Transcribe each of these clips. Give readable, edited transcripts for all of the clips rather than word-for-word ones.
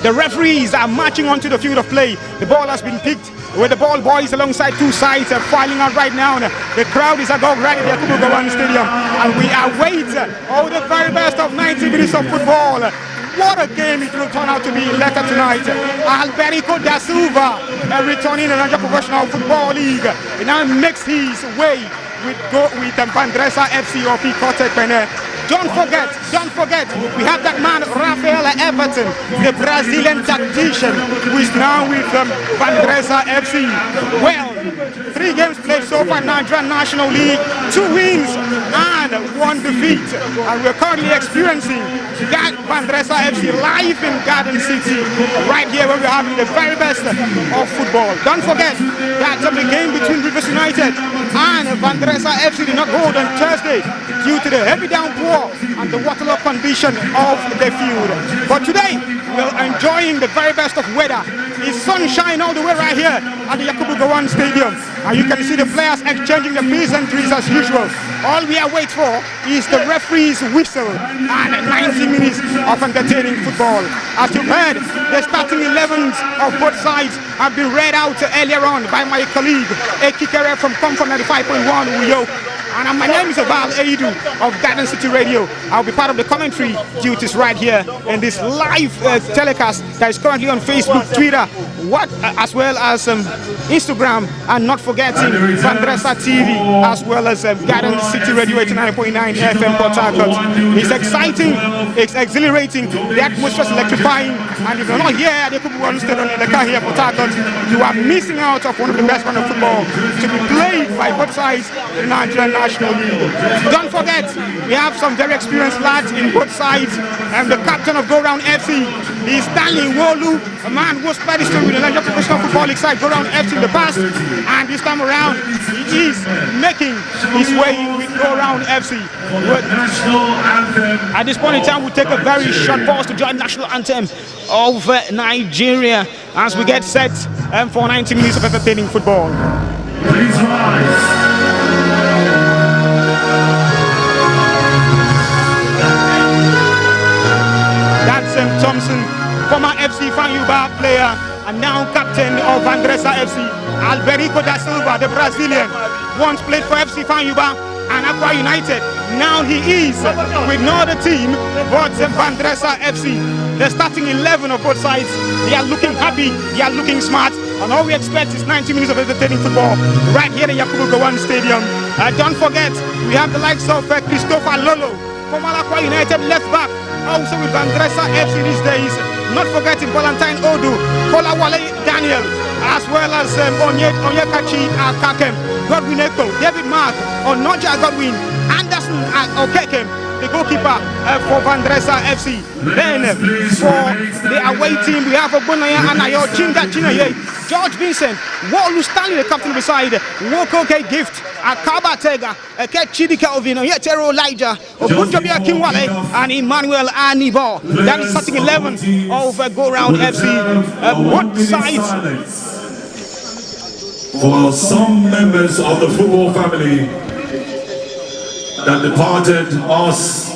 The referees are marching onto the field of play. The ball has been picked with the ball boys alongside two sides filing out right now. The crowd is agog right at the Yakubu Gowon Stadium, and we await the very best of 90 minutes of football. What a game it will turn out to be later tonight. Alberico da Silva, returning in the Nigeria Professional Football League, now makes his way with Vandrezzer FC of Ikotekpene. Don't forget, we have that man, Rafael Everton, the Brazilian tactician, who is now with Vandrezzer FC. Well, 3 games played so far in Nigerian National League, 2 wins and 1 defeat. And we're currently experiencing that Vandrezzer FC live in Garden City, right here where we're having the very best of football. Don't forget that the game between Rivers United and Vandrezzer FC did not hold on Thursday due to the heavy downpour and the waterlogged condition of the field. But today, we're enjoying the very best of weather. It's sunshine all the way right here at the Yakubu Gowon Stadium. And you can see the players exchanging the pleasantries as usual. All we are waiting for is the referee's whistle and 90 minutes of entertaining football. As you've heard, the starting 11s of both sides have been read out earlier on by my colleague, Ekikere from Comfort 95.1 Uyo. And my name is Aval Eidu of Garden City Radio. I'll be part of the commentary duties right here in this live telecast that is currently on Facebook, Twitter, as well as Instagram, and not forgetting Vandrezzer TV, as well as Garden City Radio 89.9 FM Port Harcourt. It's exciting, it's exhilarating, the atmosphere is electrifying, and if you're not here at the Yakubu Gowon Stadium in the car here at Port Harcourt, you are missing out of one of the best rounds of football to be played by both sides in Nigerian National League. Don't forget, we have some very experienced lads in both sides, and the captain of Go Round FC is Stanley Wolu, a man who was played history with the Nigeria Professional Football League side Go Round FC in the past, and this time around he is making his way with Go Round FC. At this point in time, we'll take a very short pause to join national anthem of Nigeria as we get set for 90 minutes of entertaining football. Please rise. Thompson, former FC Fanyuba player and now captain of Vandrezzer FC. Alberico da Silva, the Brazilian, once played for FC Fanyuba and Aqua United. Now he is with no other team but Vandrezzer FC. The starting 11 of both sides, they are looking happy, they are looking smart, and all we expect is 90 minutes of entertaining football right here at Yakubu Gowon Stadium. Don't forget, we have the likes of Christopher Lolo, former Aqua United left back, also with Vandrezzer FC these days. Not forgetting Valentine Odu, Kolawale Daniel, as well as Onyekachi Akakem, Godwin Eko, David Mark, Onoja Godwin, Anderson Okekem, the goalkeeper for Vandrezzer FC. Then for the away team, we have Obunaya Anayo, Chinga Chinaye, George Vincent, Wolu Stanley, the captain of the side, Wokoke Gift, Akaba Tega, Chidika Ovino, Yetero Elijah, Obunjobia Kimwale, and Emmanuel Anibo. That is starting 11 of Go Round FC. What sides? For some members of the football family that departed us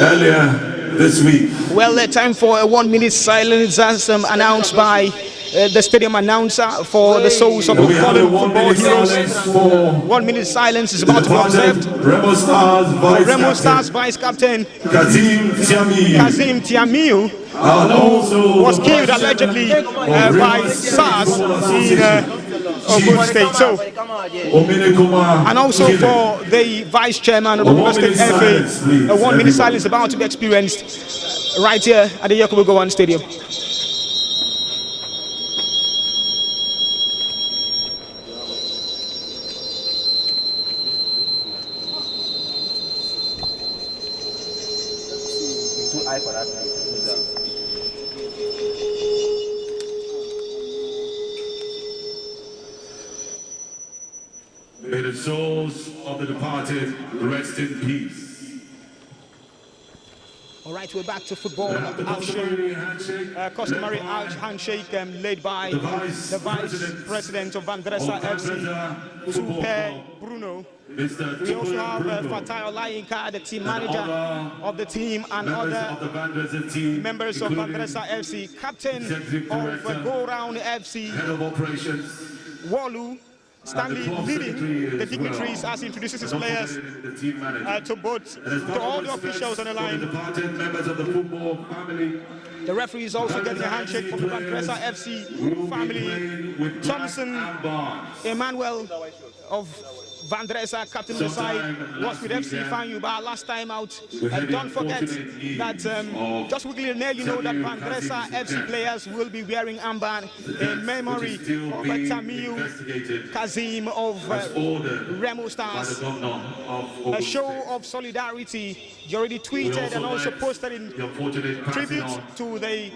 earlier this week. Well, time for a 1 minute silence as announced by the stadium announcer for the souls of the fallen football heroes. 1 minute silence is about to be observed. Remo Stars Vice Captain Kazim Tiamiu, who was killed allegedly by SARS in Ogun State. So, and also for the Vice Chairman of the Ogun State FA, a 1 minute silence is about to be experienced right here at the Yakubu Gowon Stadium. May the souls of the departed rest in peace. All right, we're back to football customary handshake led by the Vice President of Vandrezzer FC, Super Bruno. We also have Fatah Olayinka, the team manager of the team, and other members of Vandrezzer FC, captain of Go Round FC, Head of Operations, Walu Stanley, leading the dignitaries as he introduces his players to all the officials on the line. Members of the football family. The referee is also getting a handshake from the Vandrezzer FC family. Thompson Emmanuel of Vandrezzer, captain of the side, was with FC Fanyuba last time out. Don't forget that just quickly let you know that Vandrezzer FC players will be wearing armband in memory of Tamil Kazim of Remo Stars. A show of solidarity. You already tweeted and also posted in tribute to the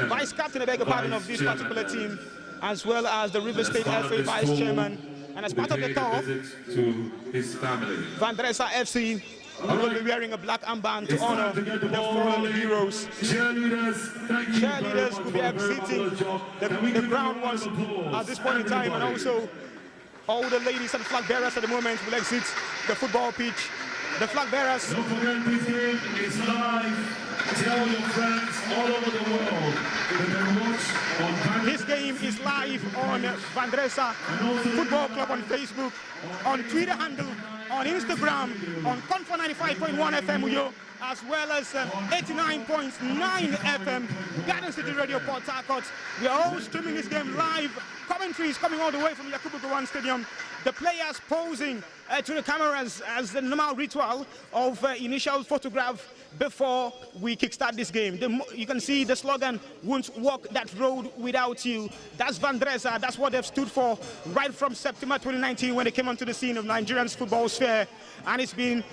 vice captain, I beg your pardon, of this particular team, as well as the River State FA Vice Chairman. And as part of the tour, Vandrezzer FC will be wearing a black armband to honor the fallen heroes. Cheerleaders will be exiting the ground once at this point in time, and also all the ladies and flag bearers at the moment will exit the football pitch. The flag bearers. Don't forget, this game is live. Tell your friends all over the world they can watch on This game is live on Vandrezzer Football Club on Facebook, on Twitter handle, on Instagram, on Confa 95.1 FM Uyo, as well as 89.9 FM Garden City Radio Port Harcourt. We are all streaming this game live. Commentary is coming all the way from Yakubu Gowon Stadium. The players posing to the cameras as the normal ritual of initial photograph before we kickstart this game. You can see the slogan, "Won't walk that road without you." That's Vandrezzer. That's what they've stood for right from September 2019 when they came onto the scene of Nigerian's football sphere. And it's been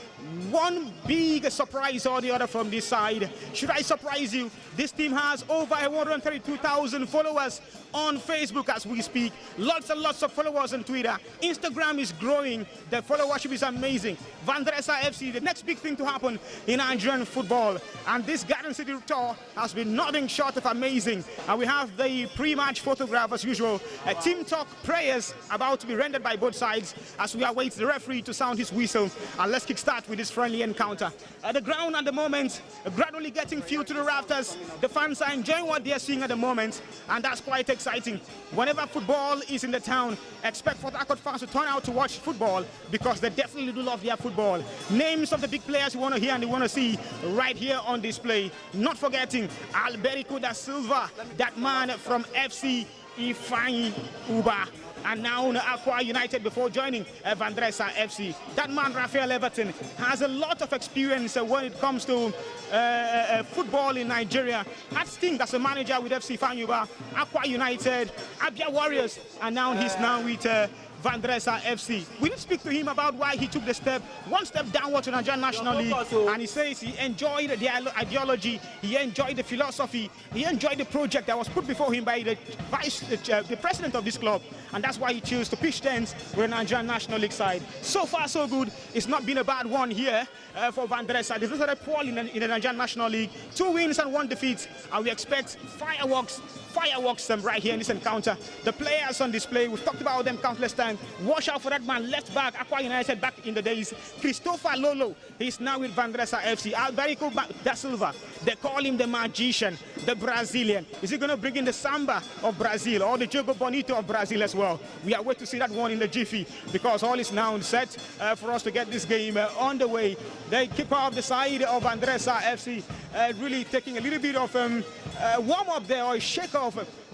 one big surprise or the other from this side. Should I surprise you? This team has over 132,000 followers on Facebook as we speak. Lots and lots of followers on Twitter. Instagram is growing. The followership is amazing. Vandrezzer FC, the next big thing to happen in Nigerian football. And this Garden City tour has been nothing short of amazing. And we have the pre-match photograph as usual. A team talk prayers about to be rendered by both sides as we await the referee to sound his whistle. And let's kickstart with this friendly encounter. The ground at the moment gradually getting filled to the rafters. The fans are enjoying what they're seeing at the moment, and that's quite exciting. Whenever football is in the town, expect Port Harcourt fans to turn out to watch football because they definitely do love their football. Names of the big players you want to hear and you want to see right here on display. Not forgetting Alberico da Silva, that man from FC Ifeanyi Uba, and now Aqua United before joining Vandrezzer FC. That man, Raphael Everton, has a lot of experience when it comes to football in Nigeria. Had stint as a manager with FC Fanyuba, Aqua United, Abia Warriors, and now he's with Vandrezzer FC. We did speak to him about why he took the one step downward to Nigerian National League, and he says he enjoyed the ideology, he enjoyed the philosophy, he enjoyed the project that was put before him by the president of this club, and that's why he chose to pitch tents with the Nigerian National League side. So far, so good. It's not been a bad one here for Vandrezzer. They started poorly in the Nigerian National League. 2 wins and 1 defeat, and we expect fireworks right here in this encounter. The players on display, we've talked about them countless times. Watch out for that man left back, Aqua United back in the days. Christopher Lolo, he's now with Vandrezzer FC. Alberico da Silva, they call him the magician, the Brazilian. Is he going to bring in the samba of Brazil or the Jogo Bonito of Brazil as well? We are waiting to see that one in the jiffy because all is now set for us to get this game on the way. The keeper of the side of Vandrezzer FC really taking a little bit of warm-up there, or a shake-off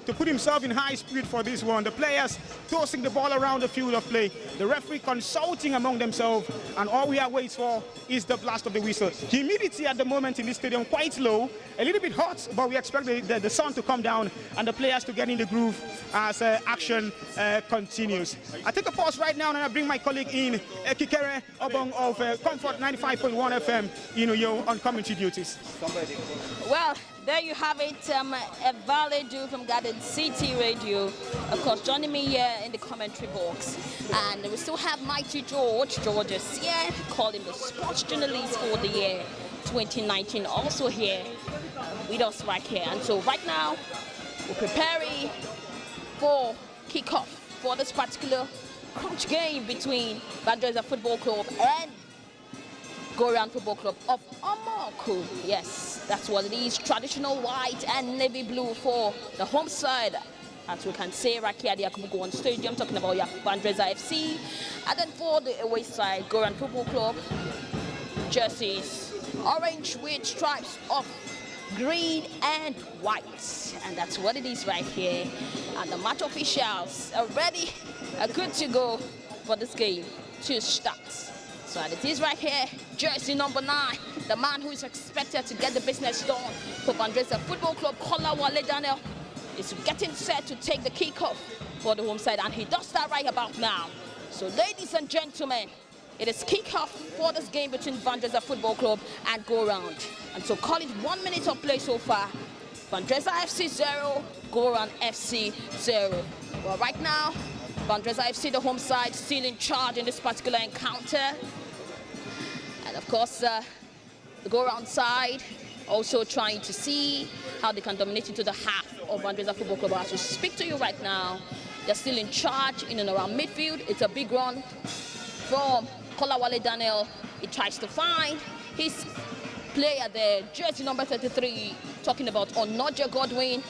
to put himself in high speed for this one. The players tossing the ball around the field of play. The referee consulting among themselves, and all we are waiting for is the blast of the whistle. Humidity at the moment in this stadium quite low, a little bit hot, but we expect the sun to come down and the players to get in the groove as action continues. I take a pause right now and I bring my colleague in, Kikere Obong of Comfort 95.1 FM in Uyo on commentary duties. Well, there you have it. A valid do from Garden City Radio. Of course, joining me here in the commentary box. And we still have Mighty George. George is here. Call him the sports journalist for the year 2019. Also here with us right here. And so right now, we're preparing for kickoff for this particular crunch game between Vandrezzer Football Club and Goran Football Club of Omoko. Yes, that's what it is. Traditional white and navy blue for the home side, as we can say right here at the Yakubu Stadium, talking about Vandrezzer FC. And then for the away side, Goran Football Club, jerseys orange with stripes of green and white, and that's what it is right here. And the match officials are ready, are good to go for this game to start. So it is right here, jersey number 9, the man who is expected to get the business done for Vandrezzer Football Club, Kolawale Daniel, is getting set to take the kickoff for the home side, and he does that right about now. So ladies and gentlemen, it is kickoff for this game between Vandrezzer Football Club and Go Round. And so call it 1 minute of play so far. Vandrezzer FC 0, Go Round FC 0. Well, right now, Vandrezzer FC, the home side, still in charge in this particular encounter. And of course, the Go Round side also trying to see how they can dominate into the half of Vandrezzer Football Club. As we speak to you right now, they're still in charge in and around midfield. It's a big run from Kolawale Daniel. He tries to find his player there, jersey number 33, talking about Onoja Godwin,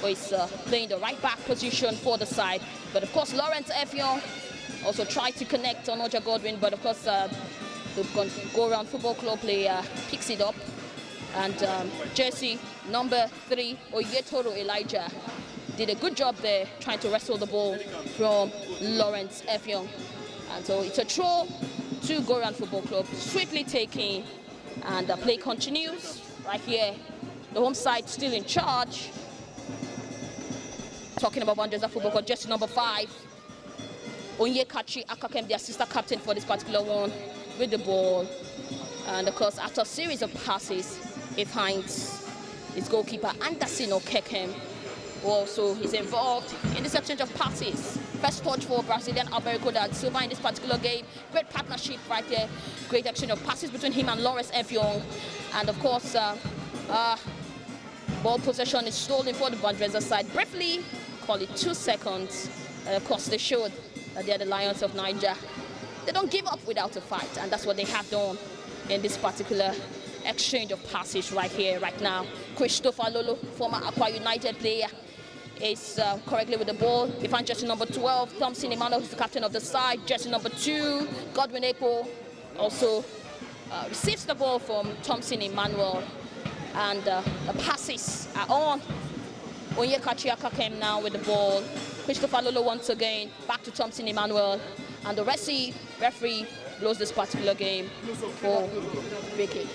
who is playing the right back position for the side. But of course, Lawrence Effiong also tried to connect Onoja Godwin, but of course, the Go Round Football Club player picks it up. And jersey number 3, Oyetoro Elijah, did a good job there trying to wrestle the ball from Lawrence Effiong. And so it's a throw to Go Round Football Club, swiftly taking, and the play continues right here. The home side still in charge. Talking about Vandrezzer Football Club, jersey number 5, Onyekachi Akakem, the assistant captain for this particular one, with the ball. And of course, after a series of passes, he finds his goalkeeper Anderson Okekem, who also is involved in this exchange of passes. First touch for Brazilian Alberico da Silva in this particular game. Great partnership right there. Great exchange of passes between him and Lawrence Effiong. And of course, ball possession is stolen for the Vandrezzer side. Briefly, call it 2 seconds. Of course, they showed that they are the Lions of Niger. They don't give up without a fight, and that's what they have done in this particular exchange of passes right here, right now. Christopher Lolo, former Aqua United player, is correctly with the ball. They find jersey number 12, Thompson Emmanuel, who's the captain of the side. Jersey number 2, Godwin Epo, also receives the ball from Thompson Emmanuel. And the passes are on. Onyekachi Akakem now with the ball. Christopher Lolo once again, back to Thompson Emmanuel. And the referee blows this particular game for free kick.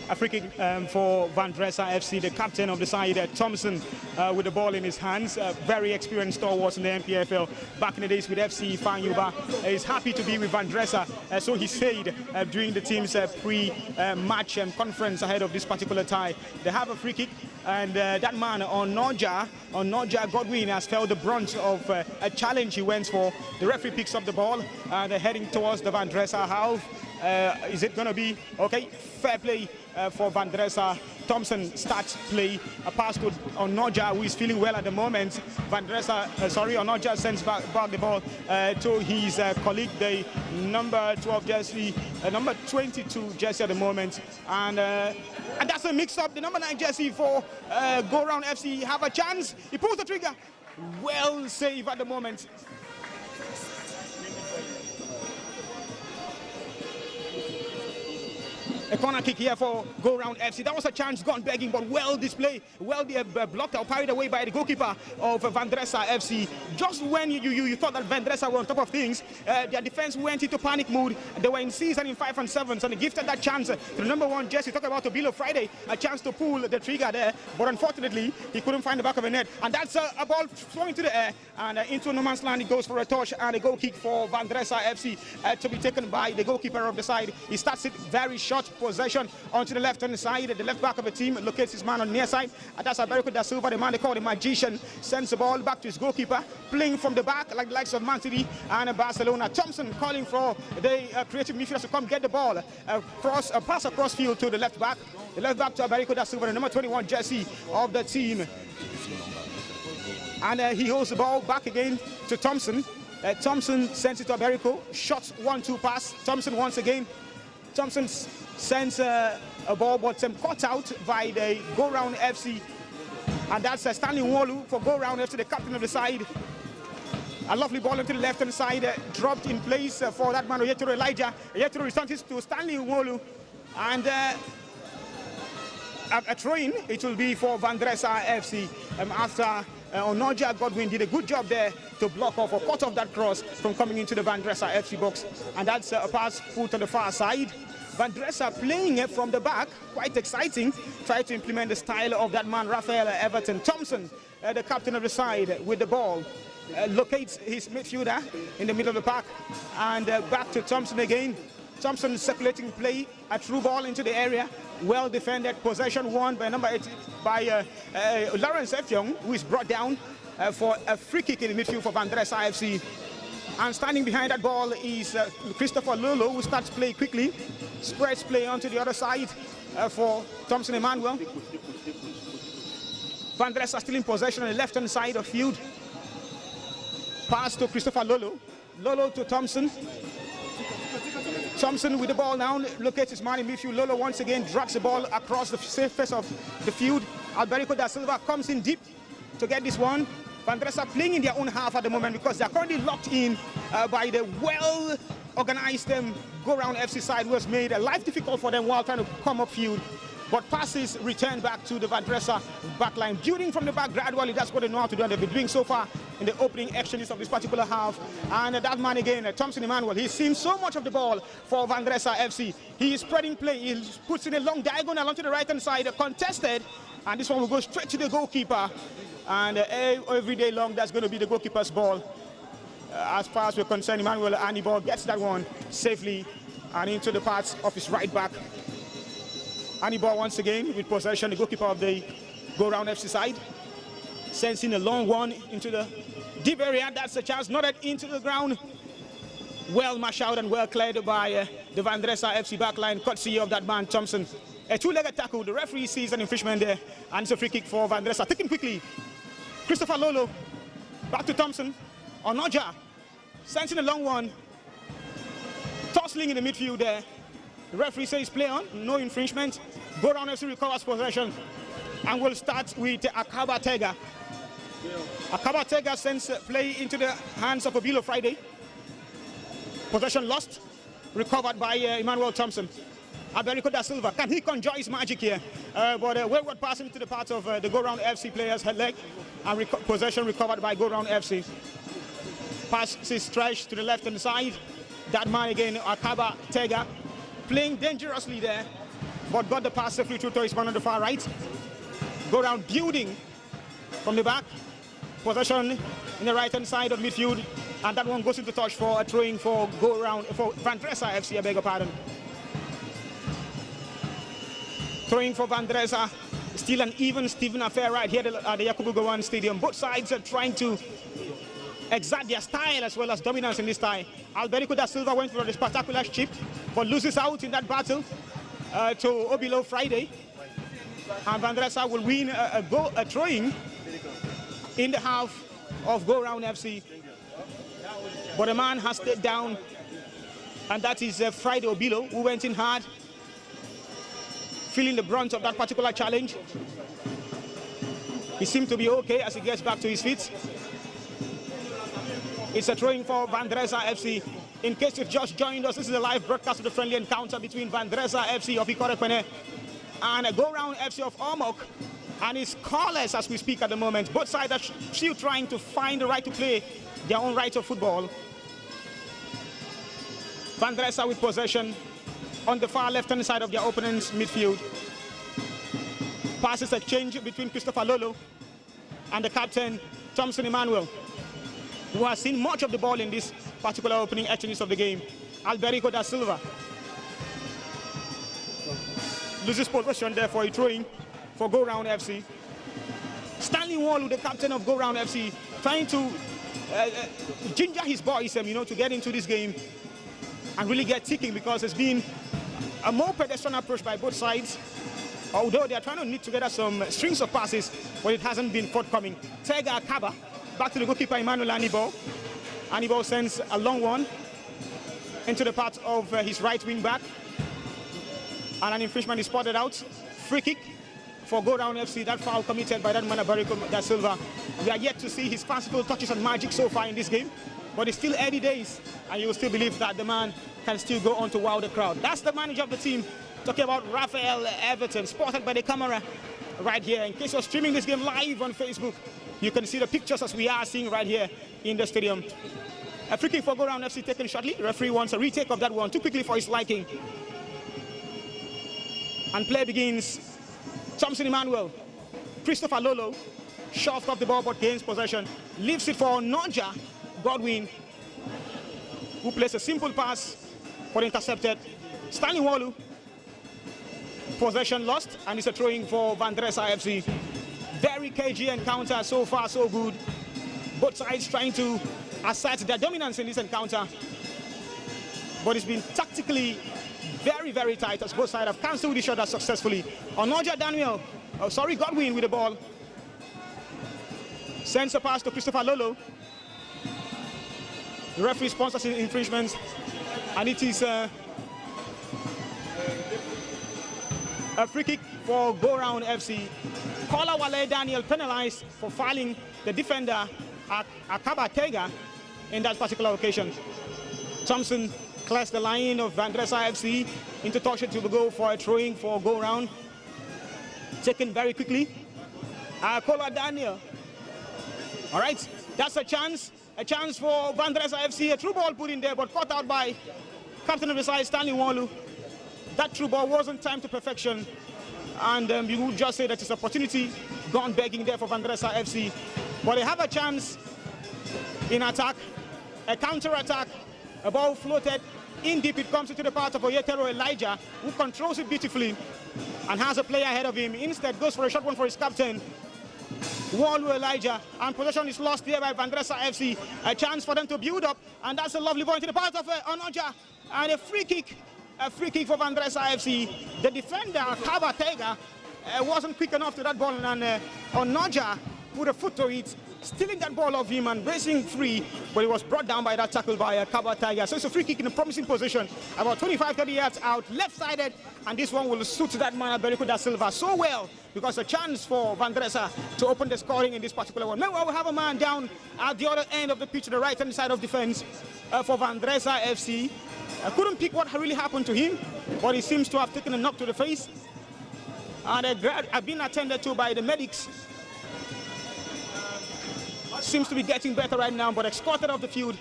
A free kick for Vandrezzer FC, the captain of the side, Thompson, with the ball in his hands. Very experienced stalwarts in the MPFL back in the days with FC Fanyuba. He's happy to be with Vandrezzer, so he said during the team's pre-match conference ahead of this particular tie. They have a free kick, and that man, Onoja Godwin, has felt the brunt of a challenge he went for. The referee picks up the ball, and they're heading towards the Vandrezzer half. Is it going to be okay? Fair play for Vandrezzer. Thompson starts play. A pass to Onoja, who is feeling well at the moment. Onoja sends back the ball to his colleague, the number 12 jersey, number 22 jersey at the moment. And that's a mix-up. The number 9 jersey for Go Round FC have a chance. He pulls the trigger. Well saved at the moment. A corner kick here for Go Round FC. That was a chance gone begging, but well displayed, well blocked out, carried away by the goalkeeper of Vandrezzer FC. Just when you thought that Vandrezzer were on top of things, their defense went into panic mode. They were in 6 and in 5 and 7, so they gifted that chance to the number 1 jersey. Talk about Tobilo Friday, a chance to pull the trigger there, but unfortunately he couldn't find the back of the net. And that's a ball thrown into the air, and into no man's land it goes for a touch, and a goal kick for Vandrezzer FC to be taken by the goalkeeper of the side. He starts it very short. possession onto the left-hand side. The left back of the team locates his man on the near side. And that's Alberico da Silva, the man they call the magician. Sends the ball back to his goalkeeper, playing from the back like the likes of Man City and Barcelona. Thompson calling for the creative midfielders to come get the ball. Pass across field to the left back. The left back to Alberico da Silva, the number 21 jersey of the team. And he holds the ball back again to Thompson. Thompson sends it to Alberico. Shots 1-2 pass. Thompson once again. Thompson sends a ball, but caught out by the Go Round FC. And that's Stanley Nwolu for Go Round FC, the captain of the side. A lovely ball into the left-hand side, dropped in place for that man, Oyetoro Elijah. Oyetoro returns to Stanley Nwolu. And a throw-in, it will be for Vandrezzer FC. After Onoja Godwin did a good job there to block off or cut off that cross from coming into the Vandrezzer FC box. And that's a pass put on the far side. Vandrezzer playing it from the back, quite exciting. Try to implement the style of that man, Raphael Everton. Thompson, the captain of the side, with the ball. Locates his midfielder in the middle of the park. And back to Thompson again. Thompson circulating play, a through ball into the area. Well defended, possession won by number 8 by Lawrence Effiong, who is brought down for a free kick in the midfield for Vandrezzer FC. And standing behind that ball is Christopher Lolo, who starts play quickly, spreads play onto the other side for Thompson Emmanuel. Vandrezzer still in possession on the left-hand side of field. Pass to Christopher Lolo. Lolo to Thompson. Thompson with the ball now, locates his man in midfield. Lolo once again drags the ball across the surface of the field. Alberico da Silva comes in deep to get this one. Vandrezzer playing in their own half at the moment because they're currently locked in by the well-organized Go-Round FC side, who has made life difficult for them while trying to come upfield. But passes return back to the Vandrezzer backline. Building from the back gradually, that's what they know how to do, and they've been doing so far in the opening exchanges of this particular half. And that man again, Thompson Emmanuel, he's seen so much of the ball for Vandrezzer FC. He is spreading play, he puts in a long diagonal onto the right-hand side, contested, and this one will go straight to the goalkeeper. And every day long, that's going to be the goalkeeper's ball. As far as we're concerned, Emmanuel Anibal gets that one safely and into the parts of his right back. Anibal once again with possession, the goalkeeper of the Go-Round FC side. Sends in a long one into the deep area. That's a chance, nodded into the ground. Well marshaled and well cleared by the Vandrezzer FC backline, courtesy of that man Thompson. A two-legged tackle. The referee sees an infringement there, and it's a free kick for Vandrezzer. Taken quickly. Christopher Lolo. Back to Thompson. Onoja. Sends in a long one. Tossing in the midfield there. The referee says play on, no infringement. Go-Round FC recovers possession. And we'll start with Akaba Tega. Akaba Tega sends play into the hands of Obilo Friday. Possession lost. Recovered by Emmanuel Thompson. Alberico da Silva. Can he conjure his magic here? But wayward pass into the part of the Go-Round FC player's head leg. And possession recovered by Go-Round FC. Pass is stretched to the left-hand side. That man again, Akaba Tega. Playing dangerously there, but got the pass safely through to his man on the far right. Go down building from the back. Possession in the right-hand side of midfield, and that one goes into touch for a throwing for Go-Round for Vandrezzer FC. I beg your pardon. Throwing for Vandrezzer. Still an even Steven affair right here at the Yakubu Gowon Stadium. Both sides are trying to exert their style as well as dominance in this tie. Alberico da Silva went for the spectacular chip, but loses out in that battle to Obilo Friday. And Vandrezzer will win a throwing in the half of Go-Round FC. But a man has stayed down, and that is Friday Obilo, who went in hard, feeling the brunt of that particular challenge. He seemed to be okay as he gets back to his feet. It's a throwing for Vandrezzer FC. In case you've just joined us, this is a live broadcast of the friendly encounter between Vandrezzer FC of Ikorekwene and Go-Round FC of Omok. And it's scoreless as we speak at the moment. Both sides are still trying to find the right to play their own right of football. Vandrezzer with possession on the far left-hand side of their opponent's midfield. Passes exchange between Christopher Lolo and the captain, Thompson Emmanuel, who has seen much of the ball in this particular opening exchanges of the game. Alberico da Silva. loses possession there for a throwing for Go Round FC. Stanley Wall, the captain of Go Round FC, trying to ginger his boys, to get into this game and really get ticking, because it's been a more pedestrian approach by both sides. Although they are trying to knit together some strings of passes, but it hasn't been forthcoming. Tega Kaba, back to the goalkeeper Emmanuel Anibal. Anibal sends a long one into the path of his right wing back. And an infringement is spotted out. Free kick for Go Round FC. That foul committed by that man Alberico da Silva. We are yet to see his fanciful touches and magic so far in this game. But it's still early days, and you will still believe that the man can still go on to wow the crowd. That's the manager of the team, talking about Raphael Everton, spotted by the camera right here. In case you're streaming this game live on Facebook, you can see the pictures as we are seeing right here in the stadium. A free kick for Go Round FC taken shortly. Referee wants a retake of that one too quickly for his liking. And play begins. Thompson Emmanuel, Christopher Lolo, shoved off the ball but gains possession. Leaves it for Noja Godwin, who plays a simple pass but intercepted. Stanley Walu, possession lost, and it's a throwing for Vandrezzer FC. Very cagey encounter so far, so good. Both sides trying to assert their dominance in this encounter, but it's been tactically very, very tight as both sides have cancelled each other successfully. Onoja Godwin with the ball. Sends a pass to Christopher Lolo. The referee sponsors infringements, and it is a free kick for Go Round FC. Kola Wale Daniel penalized for fouling the defender Akaba Tega in that particular occasion. Thompson clears the line of Vandrezzer FC into touch to the goal for a throwing for Go Round. Taken very quickly. Kola Daniel. All right, that's a chance for Vandrezzer FC. A through ball put in there, but caught out by captain of the side, Stanley Walu. That through ball wasn't timed to perfection, and you would just say that it's opportunity gone begging there for Vandrezzer FC. But they have a chance in attack, a counter attack. A ball floated in deep. It comes into the path of Oyetero Elijah, who controls it beautifully and has a player ahead of him. Instead, goes for a short one for his captain, Walu Elijah, and possession is lost here by Vandrezzer FC. A chance for them to build up, and that's a lovely ball into the path of Onoja, and a free kick for Vandrezzer FC. The defender Kaba Tega wasn't quick enough to that ball, and Onoja put a foot to it, stealing that ball off him and racing free, but it was brought down by that tackle by Kaba Tega. So it's a free kick in a promising position, about 25-30 yards out, left-sided, and this one will suit that man Alberico da Silva so well, because a chance for Vandrezzer to open the scoring in this particular one. Meanwhile, we have a man down at the other end of the pitch, the right-hand side of defense for Vandrezzer FC. I couldn't pick what really happened to him, but he seems to have taken a knock to the face, and have been attended to by the medics. Seems to be getting better right now, but escorted off the field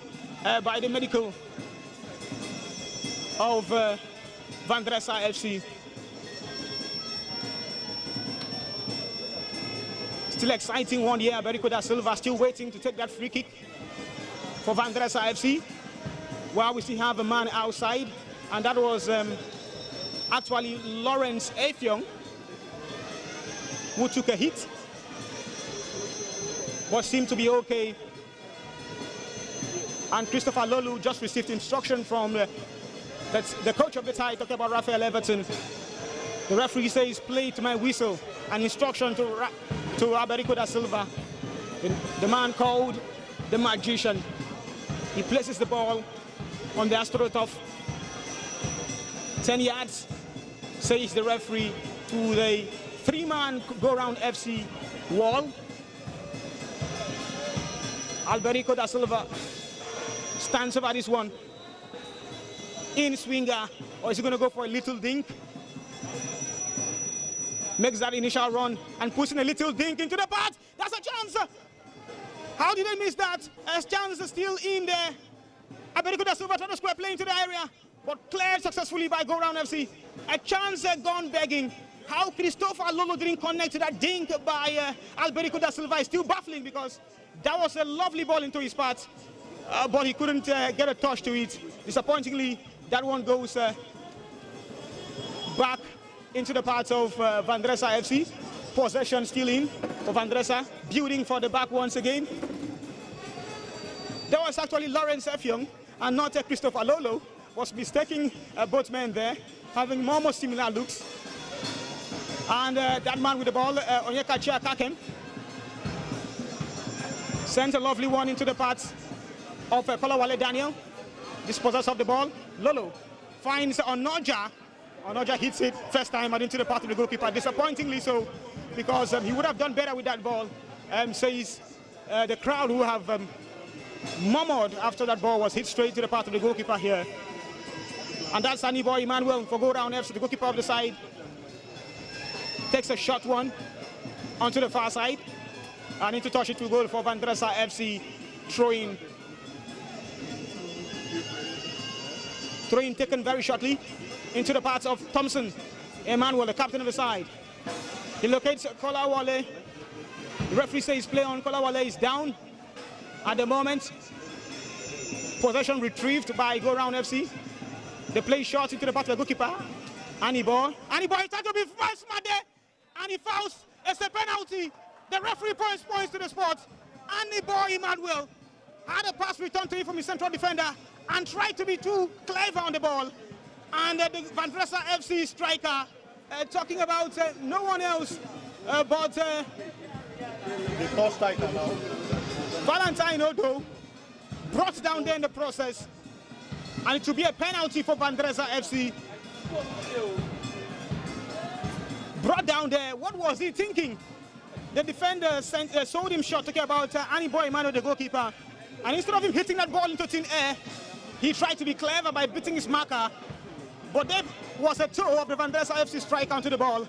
by the medical of Vandrezzer FC. Still exciting one here. Alberico da Silva still waiting to take that free kick for Vandrezzer FC. While we still have a man outside, and that was actually Lawrence Effiong, who took a hit, but seemed to be okay. And Christopher Lolu just received instruction from the coach of the tie, talking about Raphael Everton. The referee says, play to my whistle, and instruction to Alberico da Silva, the man called the magician. He places the ball on the AstroTurf. 10 yards, says the referee, to the three-man go-round FC wall. Alberico da Silva stands over this one. In swinger, or is he going to go for a little dink? Makes that initial run and puts in a little dink into the path. That's a chance. How did they miss that? A chance is still in there. Alberico da Silva trying to square play into the area, but cleared successfully by Go Round FC. A chance gone begging. How Christopher Lolo didn't connect to that dink by Alberico da Silva is still baffling, because that was a lovely ball into his path, but he couldn't get a touch to it. Disappointingly, that one goes back into the parts of Vandrezzer FC. Possession still in for Vandrezzer, building for the back once again. There was actually Lawrence Effiong and not Christopher Lolo, was mistaking both men there, having more similar looks. And that man with the ball, Onyeka Chiakakem, sent a lovely one into the parts of Kolawale Daniel. Dispossess of the ball. Lolo finds Onoja. Onoja hits it first time and into the path of the goalkeeper. Disappointingly so, because he would have done better with that ball, says the crowd who have murmured after that ball was hit straight to the path of the goalkeeper here. And that's Sunny Boy Emmanuel for Go Down FC, the goalkeeper of the side. Takes a short one onto the far side and into touch it to goal for Vandrezzer FC. Throw-in taken very shortly into the parts of Thompson Emmanuel, the captain of the side. He locates Kolawale. The referee says play on. Kolawale is down at the moment. Possession retrieved by Go Round FC. They play short into the path of the goalkeeper. Anibor is trying to be very smart there. And he fouls. It's a penalty. The referee points to the spot. Anibor Emmanuel had a pass returned to him from his central defender and tried to be too clever on the ball. And the Vandrezzer FC striker talking about no one else but the first striker now. Valentine Odo, brought down there in the process. And it will be a penalty for Vandrezzer FC. Brought down there. What was he thinking? The defender sold him short, talking about Anibor Emmanuel, the goalkeeper. And instead of him hitting that ball into thin air, he tried to be clever by beating his marker. But there was a toe of the Vandrezzer FC striker onto the ball.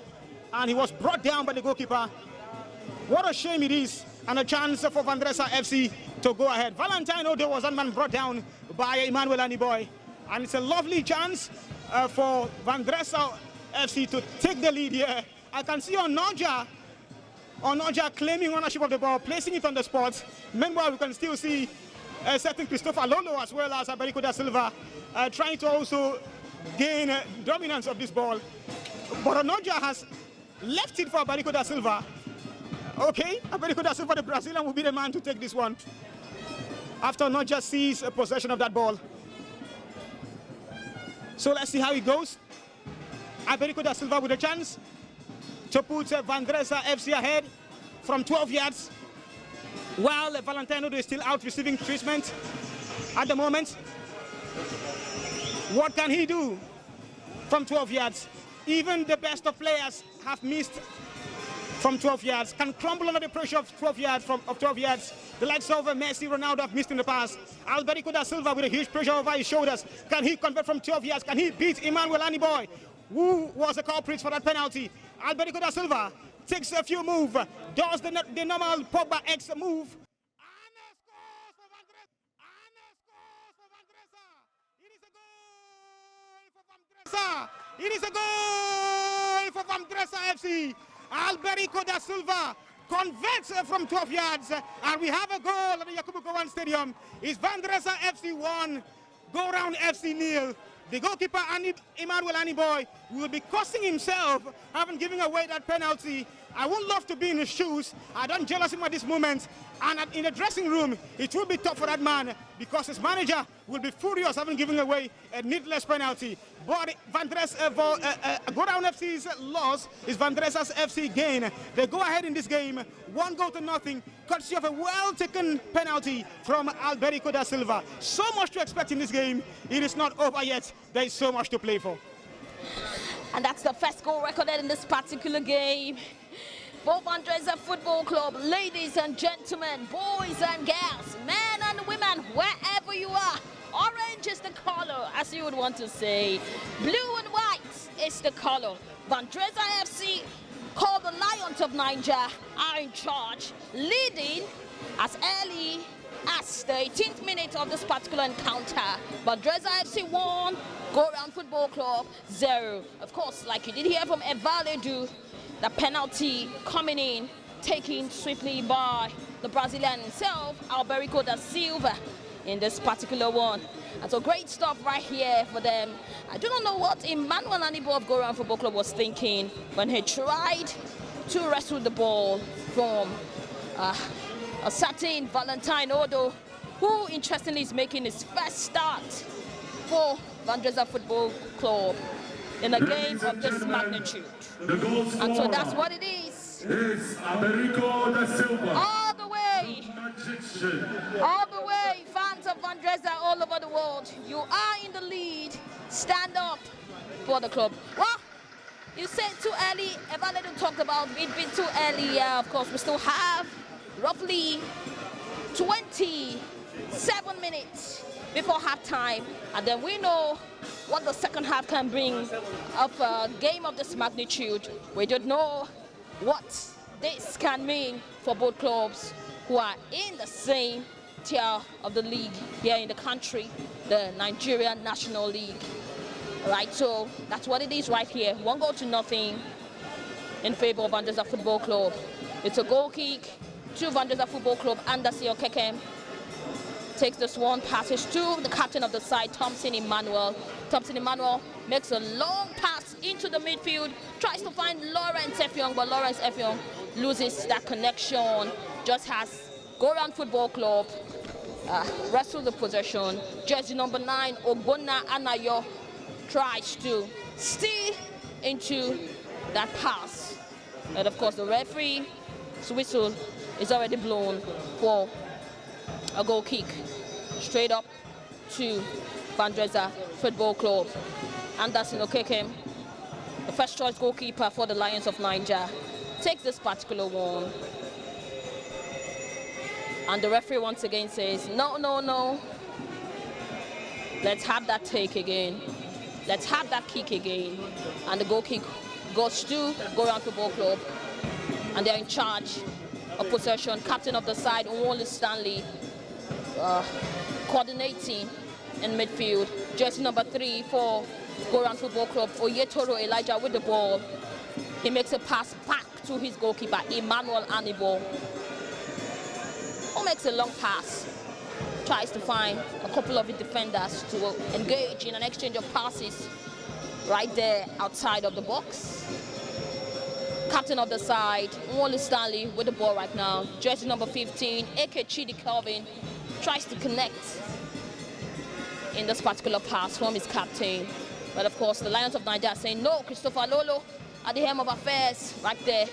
And he was brought down by the goalkeeper. What a shame it is. And a chance for Vandrezzer FC to go ahead. Valentine Odo was that man brought down by Emmanuel Aniboy. And it's a lovely chance for Vandrezzer FC to take the lead here. I can see Onoja claiming ownership of the ball, placing it on the spot. Meanwhile, we can still see a certain Christopher Lolo as well as Alberico da Silva trying to also gain dominance of this ball. But Onoja has left it for Alberico da Silva. Okay, Alberico da Silva, the Brazilian, will be the man to take this one after Onoja sees a possession of that ball. So let's see how it goes. Alberico da Silva with a chance to put Vandrezzer FC ahead from 12 yards, while Valentino is still out receiving treatment at the moment. What can he do from 12 yards? Even the best of players have missed from 12 yards, can crumble under the pressure of 12 yards. The likes of Messi, Ronaldo have missed in the past. Alberico da Silva with a huge pressure over his shoulders. Can he convert from 12 yards? Can he beat Emmanuel Aniboy, who was the culprit for that penalty? Alberico da Silva takes a few moves, does the normal Pogba X move. It is a goal for Vandrezzer FC. Alberico da Silva converts from 12 yards, and we have a goal at the Yakubu Gowon Stadium. It's Vandrezzer FC 1, Go Round FC 0. The goalkeeper, Emmanuel Aniboy, will be costing himself having given away that penalty. I would love to be in his shoes. I don't jealous him at this moment. And in the dressing room, it will be tough for that man because his manager will be furious having given away a needless penalty. But Go Down FC's loss is Vandrezzer's FC gain. They go ahead in this game, 1-0, courtesy of a well-taken penalty from Alberico da Silva. So much to expect in this game. It is not over yet. There is so much to play for. And that's the first goal recorded in this particular game for Vandrezzer Football Club. Ladies and gentlemen, boys and girls, men and women, wherever you are, orange is the color, as you would want to say. Blue and white is the color. Vandrezzer FC, called the Lions of Niger, are in charge, leading as early as the 18th minute of this particular encounter. Vandrezzer FC 1, Go Round Football Club 0. Of course, like you did hear from Evaledu, the penalty coming in, taken swiftly by the Brazilian himself, Alberico da Silva. in this particular one. And so great stuff right here for them. I do not know what Emmanuel Anibo of Go Round Football Club was thinking when he tried to wrestle the ball from a certain Valentine Odo, who interestingly is making his first start for Vandrezzer Football Club in a game of this magnitude. And so that's what it is. Americo da Silva. All the way, fans of Vandrezzer all over the world, you are in the lead. Stand up for the club. Well, you said too early. Evaluator talked about it being too early. Yeah, of course, we still have roughly 27 minutes before halftime, and then we know what the second half can bring of a game of this magnitude. We don't know what this can mean for both clubs who are in the same tier of the league here in the country, the Nigerian National League. Right, so that's what it is right here. 1-0 in favor of Vandrezzer Football Club. It's a goal kick to Vandrezzer Football Club. Anderson Okeke takes this one, passes to the captain of the side, Thompson Emmanuel. Thompson Emmanuel makes a long pass into the midfield, tries to find Lawrence Effiong, but Lawrence Effiong loses that connection. Just has Go Round Football Club wrestle the possession. Jersey number 9, Ogbonna Anayo, tries to steal into that pass. And of course the referee's whistle is already blown for a goal kick straight up to Vandrezzer Football Club. Anderson Okeke, the first choice goalkeeper for the Lions of Niger, takes this particular one. And the referee once again says, no, no, no. Let's have that take again. Let's have that kick again. And the goal kick goes to Go Round Football Club. And they're in charge of possession. Captain of the side, Onwolu Stanley, coordinating in midfield. Jersey number 3 for Go Round Football Club, Oyetoro Elijah with the ball. He makes a pass back to his goalkeeper, Emmanuel Anibo, who makes a long pass. Tries to find a couple of the defenders to engage in an exchange of passes right there outside of the box. Captain of the side, Onwolu Stanley with the ball right now. Jersey number 15, Eke Chidi Kelvin, tries to connect in this particular pass from his captain. But of course, the Lions of Niger are saying no. Christopher Lolo at the helm of affairs right there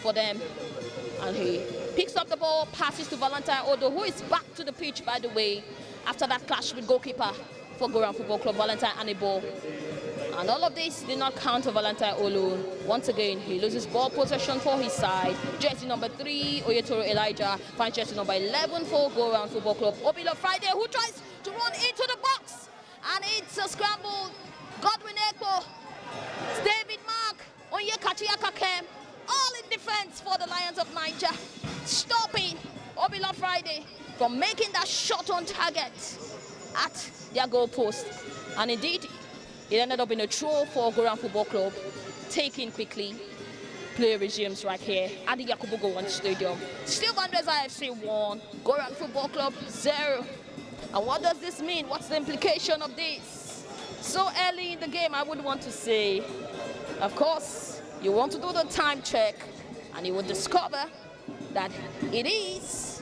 for them. And he picks up the ball, passes to Valentine Odo, who is back to the pitch, by the way, after that clash with goalkeeper for Go Round Football Club, Valentine Anibo. And all of this did not count to Valentine Olu. Once again, he loses ball possession for his side. Jersey number 3, Oyetoro Elijah, finds jersey number 11 for Go Round Football Club, Obilo Friday, who tries to run into the box. And it's a scramble. Godwin Ekpo, David Mark, Onyekachi Akakem, all in defense for the Lions of Niger, stopping Obilo Friday from making that shot on target at their goal post. And indeed, it ended up in a throw for Go Round Football Club, taken quickly. Play resumes right here at the Yakubu Gowon Stadium. Still Vandrezzer FC 1, Go Round Football Club 0. And what does this mean? What's the implication of this? So early in the game, I would want to say, of course, you want to do the time check, and you will discover that it is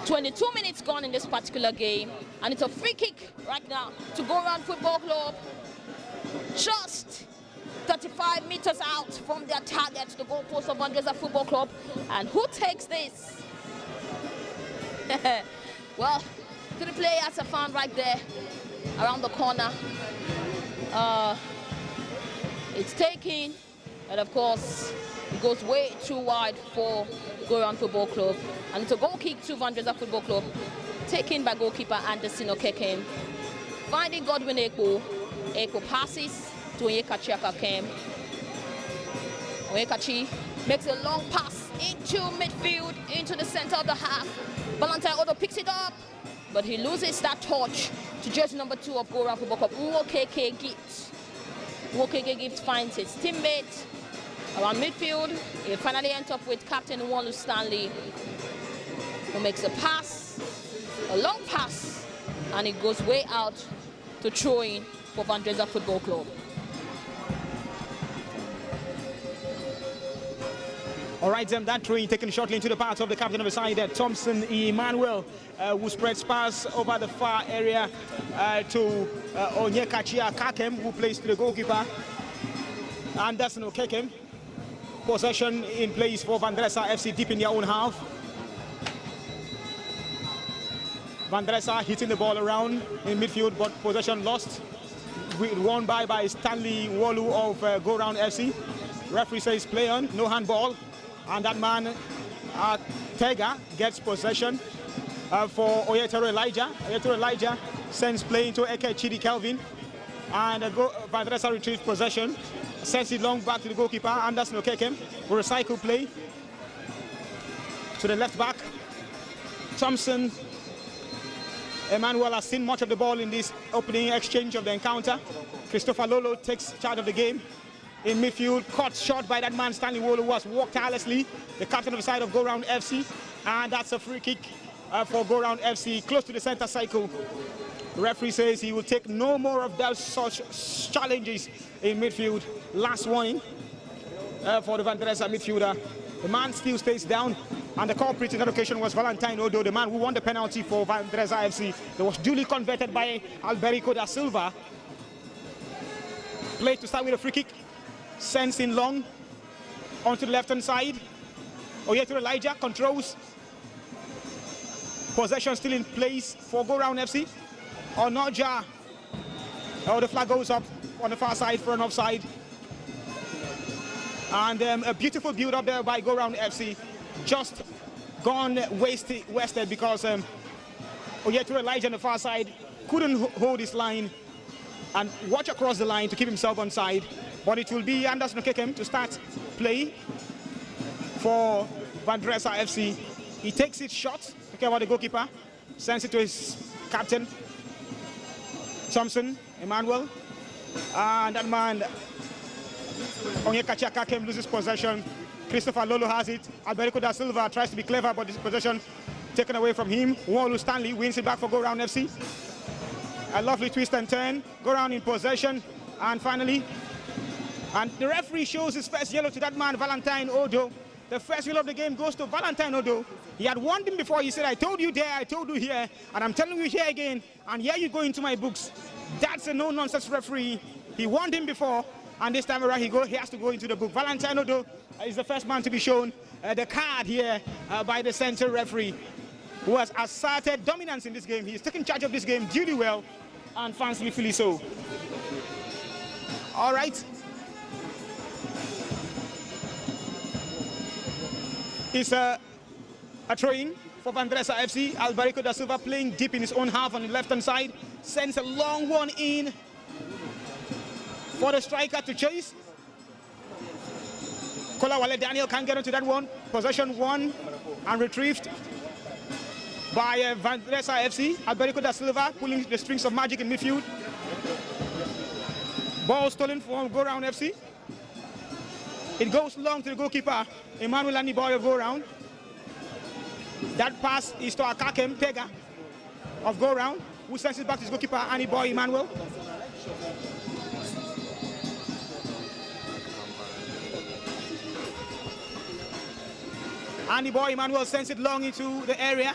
22 minutes gone in this particular game, and it's a free kick right now to Go Round Football Club, just 35 meters out from their target, the goalpost of Vandrezzer Football Club. And who takes this? Well, 3 players are found right there around the corner. It's taken, and of course, it goes way too wide for Go Round Football Club. And it's a goal kick to Vandrezzer Football Club, taken by goalkeeper Anderson Okeke. Finding Godwin Ekpo. Ekpo passes to Onyekachi Akakem. Onyekachi makes a long pass into midfield, into the center of the half. Valentine Odo picks it up, but he loses that touch to jersey number 2 of Go Round Football Club, Nwokeke Gift. Nwokeke Gift finds his teammate around midfield. He finally ends up with Captain Onwolu Stanley, who makes a pass A long pass, and it goes way out to throw in for Vandrezzer Football Club. All right, that throw taken shortly into the path of the captain of the side, Thompson Emmanuel, who spreads pass over the far area to Onyekachia Kakem, who plays to the goalkeeper. Anderson Okekem. Possession in place for Vandrezzer FC deep in their own half. Vandrezzer hitting the ball around in midfield, but possession lost. Won by Stanley Wolu of Go Round FC. Referee says play on, no handball. And that man, Tega, gets possession for Oyetero Elijah. Oyetero Elijah sends play into Eke Chidi Kelvin. And Vandrezzer retrieves possession. Sends it long back to the goalkeeper, Anderson Okekem. Will recycle play to the left back. Thompson Emmanuel has seen much of the ball in this opening exchange of the encounter. Christopher Lolo takes charge of the game. In midfield, caught short by that man, Stanley Wolo, who was walked tirelessly, the captain of the side of Go Round FC. And that's a free kick for Go Round FC, close to the center cycle. The referee says he will take no more of those such challenges in midfield. Last warning for the Vandrezzer midfielder. The man still stays down, and the culprit in that occasion was Valentine Odo, the man who won the penalty for Vandrezzer FC. That was duly converted by Alberico da Silva. Play to start with a free kick. Sends in long onto the left-hand side. Oyetero Elijah controls. Possession still in place for Go Round FC. Onoja. Oh, the flag goes up on the far side for an offside. And a beautiful build up there by Go Round FC. Just gone wasted because Oyetero Elijah on the far side couldn't hold his line and watch across the line to keep himself on side. But it will be Anderson Okekem to start play for Vandrezzer FC. He takes it short, to care about the goalkeeper, sends it to his captain, Thompson Emmanuel. And that man, Onyekachia Kakem, loses possession. Christopher Lolo has it. Alberico da Silva tries to be clever, but this possession taken away from him. Wolu Stanley wins it back for Go Round FC. A lovely twist and turn. Go Round in possession. And finally, and the referee shows his first yellow to that man, Valentine Odo. The first yellow of the game goes to Valentine Odo. He had warned him before. He said, I told you there, I told you here, and I'm telling you here again, and here you go into my books. That's a no-nonsense referee. He warned him before, and this time around he has to go into the book. Valentine Odo is the first man to be shown the card here by the center referee, who has asserted dominance in this game. He's taken charge of this game duly well, and fancifully so. All right. It's a throw-in for Vandrezzer FC. Alberico da Silva playing deep in his own half on the left-hand side. Sends a long one in for the striker to chase. Kolawale Daniel can't get onto that one. Possession won and retrieved by Vandrezzer FC. Alberico da Silva pulling the strings of magic in midfield. Ball stolen from Go Round FC. It goes long to the goalkeeper, Emmanuel Aniboy of Go Round. That pass is to Akakem Tega of Go Round, who sends it back to his goalkeeper, Aniboy Emmanuel. Aniboy Emmanuel sends it long into the area,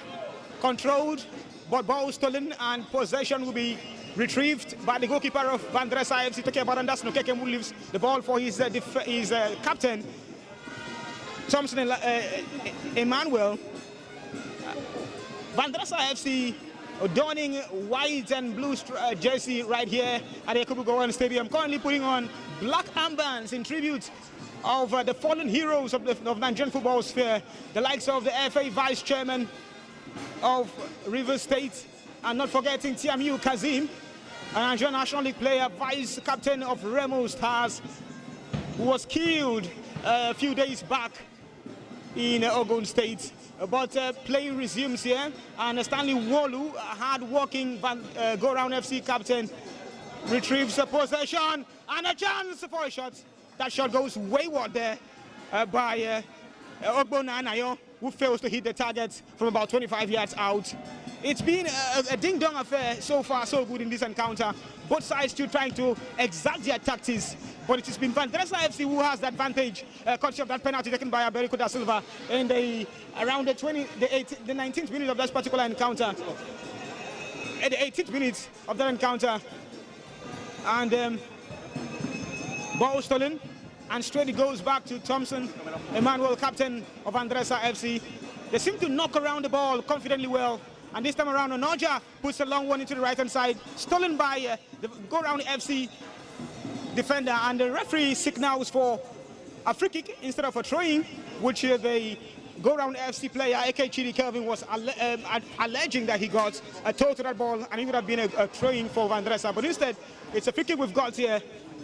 controlled, but ball stolen, and possession will be retrieved by the goalkeeper of Vandrezzer FC, talking about Anderson Okekem, who leaves the ball for his captain, Thompson Emmanuel. Vandrezzer FC donning white and blue jersey right here at the Yakubu Gowon Stadium, currently putting on black armbands in tribute of the fallen heroes of Nigerian football sphere, the likes of the FA Vice Chairman of Rivers State, and not forgetting TMU Kazim, a Nigerian National League player, vice captain of Remo Stars, who was killed a few days back in Ogun State. But play resumes here, and Stanley Wolu, a hard-working Go Round FC captain, retrieves a possession and a chance for a shot. That shot goes wayward there by Ogbonna Anayo, who fails to hit the target from about 25 yards out. It's been a ding-dong affair so far, so good in this encounter. Both sides still trying to exact their tactics, but it has been Vandrezzer FC who has the advantage, courtesy of that penalty taken by Alberico da Silva in around the 19th minute of that particular encounter. At the 18th minute of that encounter, and ball stolen, and straight it goes back to Thompson, Emmanuel, captain of Vandrezzer FC. They seem to knock around the ball confidently well. And this time around, Onoja puts a long one into the right-hand side, stolen by the go-round FC defender, and the referee signals for a free kick instead of a throw-in, which the go-round FC player, A.K. Chidi Kelvin, was alleging that he got a toe to that ball, and it would have been a throw-in for Vandrezzer. But instead, it's a free kick we've got here,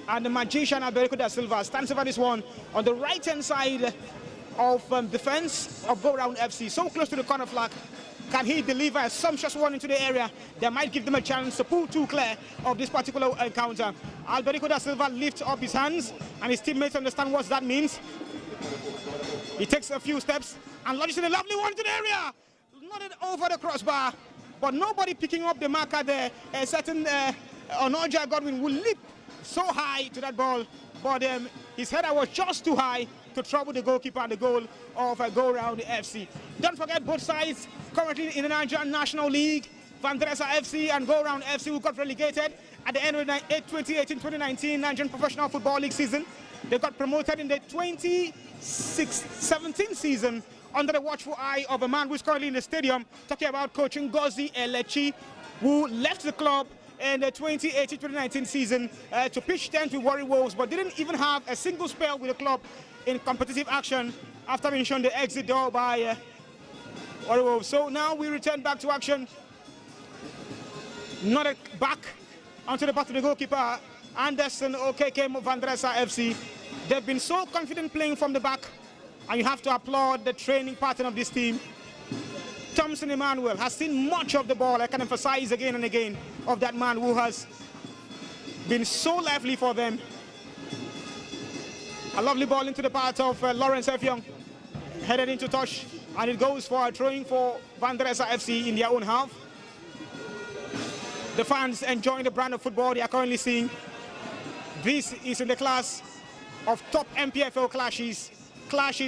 and the magician Alberico da Silva stands over this one on the right-hand side of defense of go-round FC, so close to the corner flag. Can he deliver a sumptuous one into the area that might give them a chance to pull two clear of this particular encounter? Alberico da Silva lifts up his hands, and his teammates understand what that means. He takes a few steps and launches in a lovely one into the area. Nodded over the crossbar, but nobody picking up the marker there. A certain Onoja Godwin will leap so high to that ball, but his header was just too high to trouble the goalkeeper and the goal of a go-round FC. Don't forget, both sides currently in the Nigerian National League. Vandrezzer FC and go-round FC, who got relegated at the end of the 2018-2019 Nigerian Professional Football League season. They got promoted in the 2017 season under the watchful eye of a man who's currently in the stadium, talking about Coach Ngozi Elechi, who left the club in the 2018-2019 season to pitch tent with Warri Wolves, but didn't even have a single spell with the club in competitive action after being shown the exit door by Warri Wolves. So now we return back to action. Not back onto the back of the goalkeeper, Anderson Okeke Vandrezzer FC. They've been so confident playing from the back, and you have to applaud the training pattern of this team. Thompson Emmanuel has seen much of the ball. I can emphasize again and again of that man who has been so lively for them. A lovely ball into the path of Lawrence Effiong, headed into touch, and it goes for a throwing for Vandrezzer FC in their own half. The fans enjoying the brand of football they are currently seeing. This is in the class of top MPFL clashes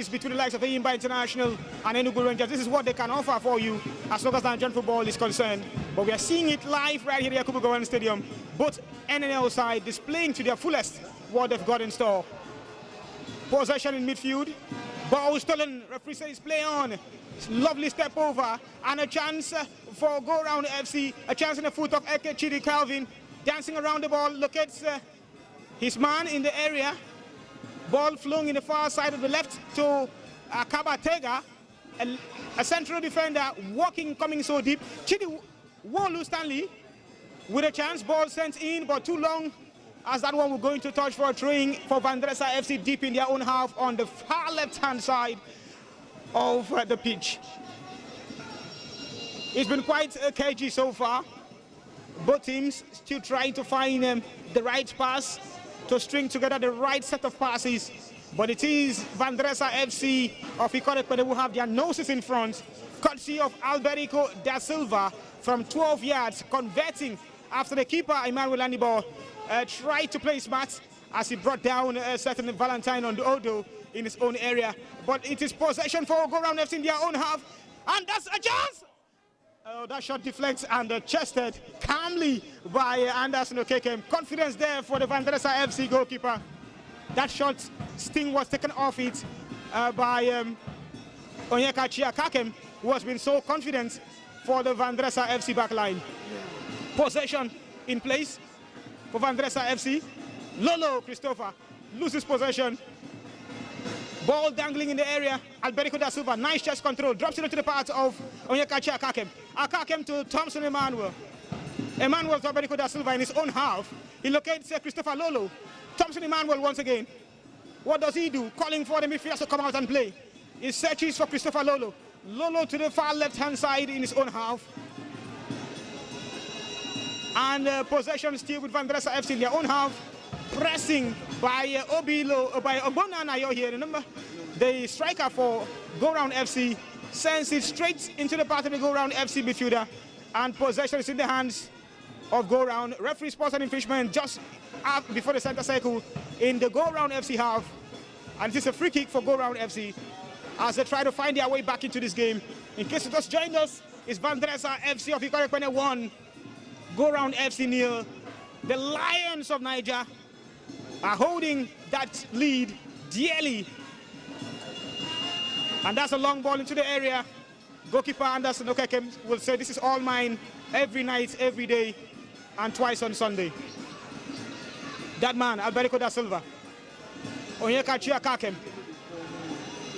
between the likes of Eyimba International and Enugu Rangers. This is what they can offer for you as long as Nigerian football is concerned. But we are seeing it live right here at Yakubu Gowon Stadium. Both NNL side displaying to their fullest what they've got in store. Possession in midfield. Ball stolen. Referee says play on. Lovely step over. And a chance for go-round FC. A chance in the foot of Eke Chidi Calvin. Dancing around the ball. Locates his man in the area. Ball flung in the far side of the left to Kabatega. A central defender walking, coming so deep. Chidi Wolu Stanley with a chance. Ball sent in, but too long, as that one will go into touch for a throwing for Vandrezzer FC deep in their own half on the far left-hand side of the pitch. It's been quite cagey so far. Both teams still trying to find the right pass to string together the right set of passes. But it is Vandrezzer FC of Ikorekpede who have their noses in front, courtesy of Alberico da Silva from 12 yards, converting after the keeper, Emmanuel Anibal, tried to play smart as he brought down a certain Valentine on the Odo in his own area. But it is possession for go-round FC in their own half, and that's a chance! Oh, that shot deflects and chested calmly by Anderson Okeke. Confidence there for the Vandrezzer FC goalkeeper. That shot sting was taken off it by Onyeka Chiakakem, who has been so confident for the Vandrezzer FC backline. Possession in place for Vandrezzer FC. Lolo Christopher loses possession. Ball dangling in the area. Alberico da Silva, nice chest control, drops it into the path of Onyeka Chiakakem. Akakem to Thompson Emmanuel. Emmanuel to Alberico da Silva in his own half. He locates Christopher Lolo. Thompson Emmanuel once again. What does he do? Calling for the midfielders to come out and play. He searches for Christopher Lolo. Lolo to the far left-hand side in his own half. And possession still with Vandrezzer FC in their own half. Pressing by by Obonana here, remember? The striker for go-round FC sends it straight into the path of the go-round FC midfielder. and possession is in the hands of Go Round. Referee spots an infringement just before the center circle in the Go Round FC half, and it is a free kick for Go Round FC as they try to find their way back into this game. In case you just joined us, it's Vandrezzer FC of Ikorekpene 1, Go Round FC 0. The Lions of Niger are holding that lead dearly, and that's a long ball into the area. Goalkeeper Anderson Okekem will say, "This is all mine, every night, every day, and twice on Sunday." That man, Alberico da Silva, Onyeka Chiakakem,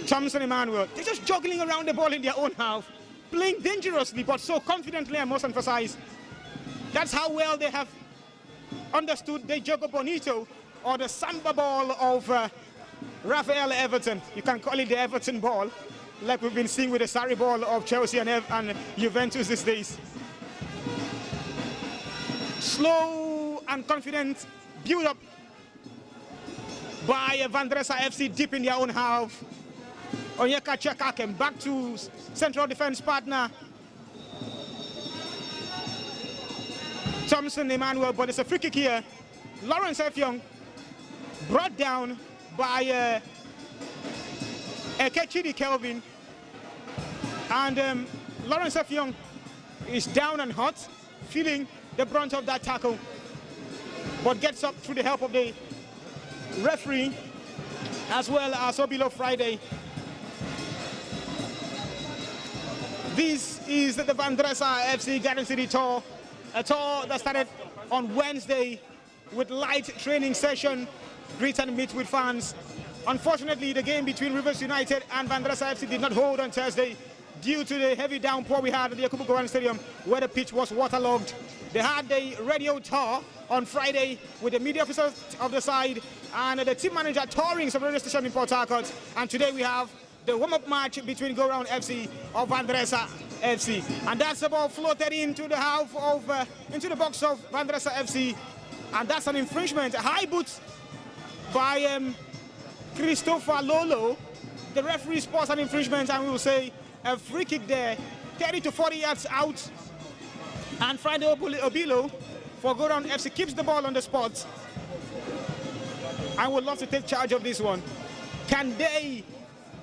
Thompson Emmanuel, they're just juggling around the ball in their own half, playing dangerously but so confidently, I must emphasize. That's how well they have understood the Jogo Bonito, or the samba ball of Rafael Everton. You can call it the Everton ball, like we've been seeing with the Sarri ball of Chelsea and Juventus these days. Slow and confident build up by Vandrezzer FC deep in their own half. Onyeka Chekakem back to central defense partner Thompson Emmanuel, but it's a free kick here. Lawrence Effiong brought down by Ekechidi Kelvin, and Lawrence Effiong is down and hot, feeling the brunt of that tackle, but gets up through the help of the referee as well as Obilo Friday. This is the Vandrezzer FC Garden City Tour, a tour that started on Wednesday with light training session, greet and meet with fans. Unfortunately, the game between Rivers United and Vandrezzer FC did not hold on Thursday due to the heavy downpour we had at the Yakubu Gowon Stadium, where the pitch was waterlogged. They had the radio tour on Friday with the media officers of the side and the team manager touring some radio station in Port Harcourt. And today we have the warm-up match between Go Round FC or Vandrezzer FC, and that's the ball floated into the half of into the box of Vandrezzer FC, and that's an infringement. A high boot by Christopher Lolo. The referee spots an infringement, and we will say a free kick there, 30 to 40 yards out. And Friday Obilo for Go Round FC keeps the ball on the spot. I would love to take charge of this one. Can they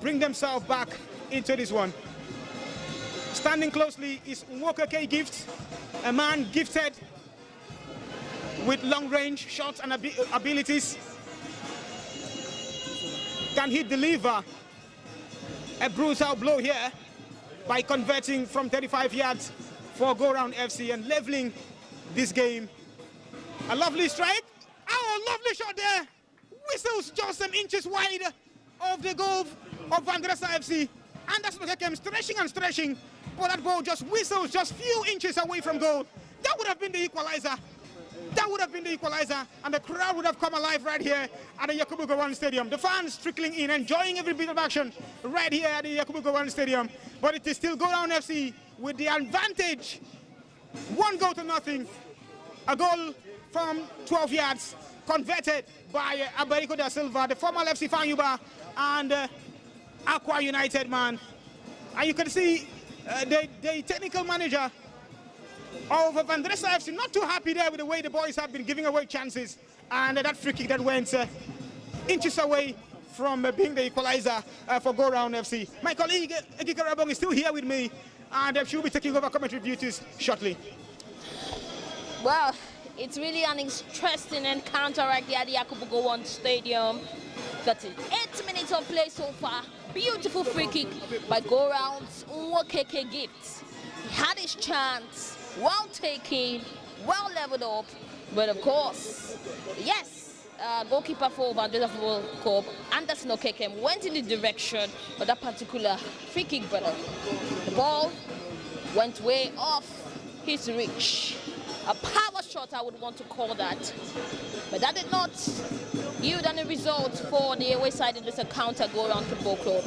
bring themselves back into this one? Standing closely is Nwoke K Gift, a man gifted with long-range shots and abilities. Can he deliver a brutal blow here by converting from 35 yards for Go Round FC and leveling this game? A lovely strike. Oh, lovely shot there. Whistles just some inches wide of the goal of Vandrezzer FC. Anderson Okekem stretching and stretching, but that ball just whistles just few inches away from goal. That would have been the equalizer. That would have been the equalizer, and the crowd would have come alive right here at the Yakubu Gowon Stadium. The fans trickling in, enjoying every bit of action right here at the Yakubu Gowon Stadium. But it is still Go Round FC with the advantage. 1-0. A goal from 12 yards converted by Alberico da Silva, the former FC Fanyuba and Aqua United man. And you can see the technical manager of Vandrezzer FC not too happy there with the way the boys have been giving away chances, and that free kick that went inches away from being the equalizer for Go Round FC. My colleague Egi Karabong is still here with me, and she'll be taking over commentary duties shortly. Well, it's really an interesting encounter right there at the Yakubu Gowon Stadium. 38 minutes of play so far. Beautiful free kick by Go Round's Nwoke K Gift. He had his chance, well taken, well leveled up, but of course, yes, goalkeeper for Vandrezzer Football Club, Anderson Okekem, went in the direction of that particular free kick, but the ball went way off his reach. A power shot, I would want to call that, but that did not yield any result for the away side in this encounter, Go Round Football Club,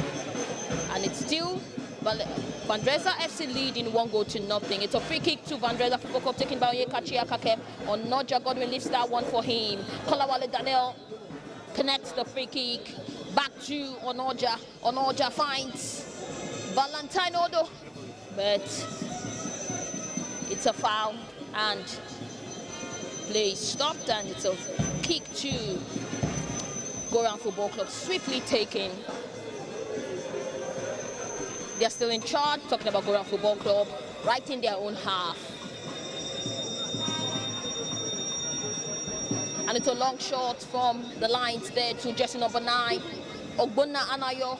and it's still Vandrezzer FC leading 1-0. It's a free kick to Vandrezzer Football Club taken by Onyeka Chiakakem. Onoja Godwin lifts that one for him. Kolawale Daniel connects the free kick back to Onoja. Onoja finds Valentine Odo, but It's a foul and play is stopped, and it's a kick to Goran Football Club, swiftly taken. They're still in charge, talking about Goran Football Club, right in their own half. And it's a long shot from the lines there to jersey number 9, Ogbonna Anayo.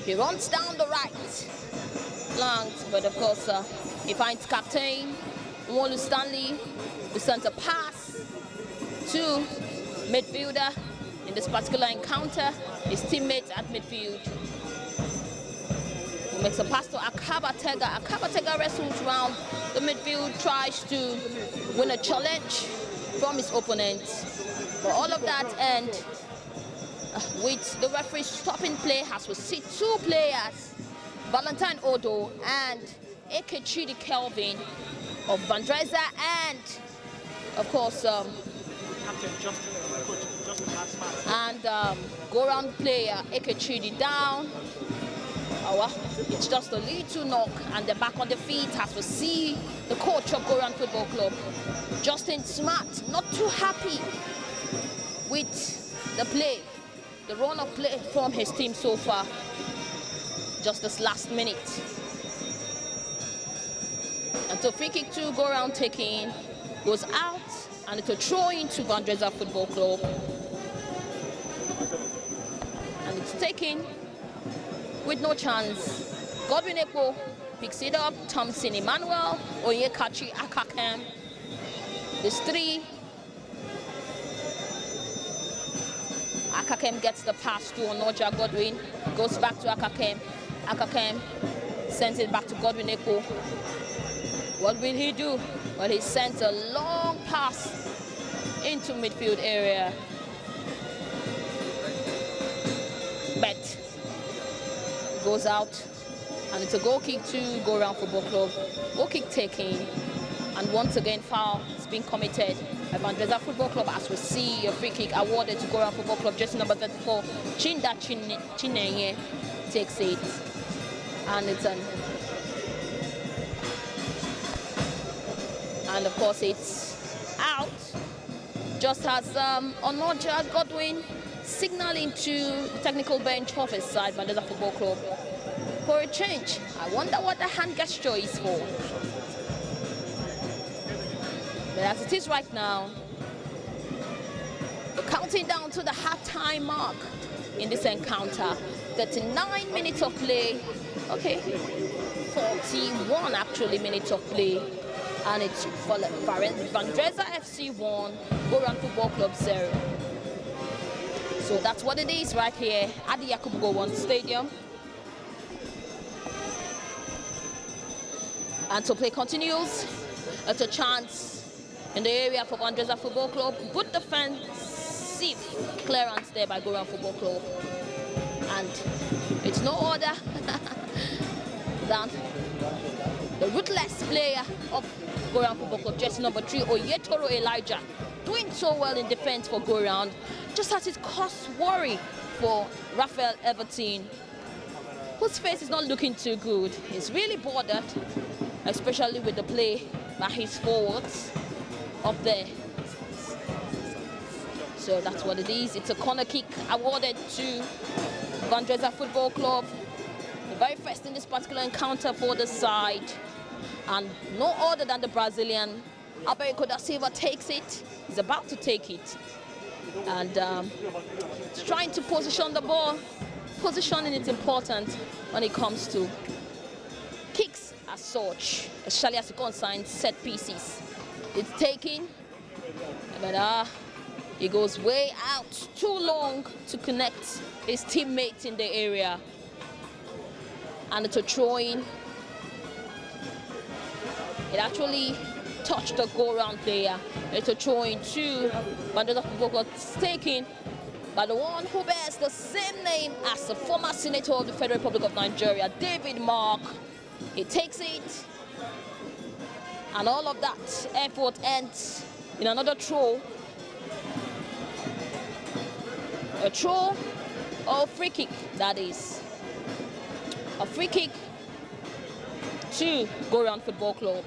He runs down the right flank, but of course he finds captain Nwolu Stanley, who sends a pass to midfielder in this particular encounter, his teammates at midfield. He makes a pass to Akaba Tega. Akaba Tega wrestles around the midfield, tries to win a challenge from his opponent. But all of that end with the referee stopping play as we see 2 players, Valentine Odo and Ekechidi Kelvin of Vandrezzer, and of course Goran player Ekechidi down. It's just a little knock, and they're back on the feet as we see the coach of Goran Football Club, Justin Smart, not too happy with the play, the run of play from his team so far. Just this last minute. And so free kick to Goran taking, goes out, and it's a throw into Vandrezzer Football Club. And it's taken with no chance. Godwin Ekpo picks it up, Thompson Emmanuel, Onyekachi Akakem. There's 3. Akakem gets the pass to Onoja Godwin, goes back to Akakem. Akakem sends it back to Godwin Ekpo. What will he do? Well, he sends a long pass into midfield area. Bet goes out, and it's a goal kick to Goran Football Club. Goal kick taken, and once again foul is being committed by Vandrezzer Football Club as we see a free kick awarded to Goran Football Club. Jersey number 34, Chinda Chinenye takes it, and it's an and of course it's out, just as Onoja Godwin signaling to the technical bench of his side, Vandrezzer Football Club, for a change. I wonder what the hand gesture is for. But as it is right now, we're counting down to the half-time mark in this encounter. 39 minutes of play. Okay, 41 actually minutes of play. And it's Vandrezzer FC 1, Goran Football Club 0. So that's what it is right here at the Yakubu Gowon Stadium. And so play continues. It's a chance in the area for Vandrezzer Football Club. Good defensive clearance there by Goran Football Club. And it's no other than the ruthless player of Goran Football Club, jersey number 3, Oyetoro Elijah, doing so well in defense for Goran, just as it caused worry for Raphael Everton, whose face is not looking too good. He's really bothered, especially with the play by his forwards up there. So that's what it is. It's a corner kick awarded to Vandrezzer Football Club. The very first in this particular encounter for the side. And no other than the Brazilian, Alberico da Silva takes it. He's about to take it. And he's trying to position the ball. Positioning is important when it comes to kicks as such, especially as it concerns set pieces. It's taken, but he goes way out, too long to connect his teammates in the area. And it's a throw-in. It actually touched the goal-round player. It's a throw-in to Vandrezzer Football Club. It's taken by the one who bears the same name as the former senator of the Federal Republic of Nigeria, David Mark. He takes it, and all of that effort ends in another throw. A throw or free kick, that is. A free kick to Goran Football Club.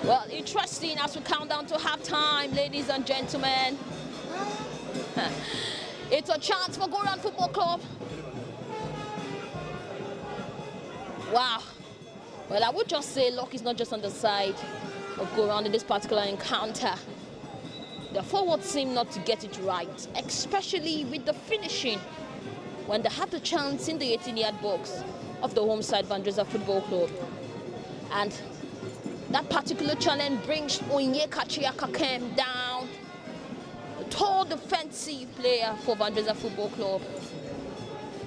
Well, interesting as we count down to halftime, ladies and gentlemen. It's a chance for Goran Football Club. Wow. Well, I would just say luck is not just on the side of Goran in this particular encounter. The forwards seem not to get it right, especially with the finishing when they have the chance in the 18-yard box of the home side Vandrezzer Football Club. And that particular challenge brings Onyeka Chiakakem down, a tall defensive player for Vandrezzer Football Club.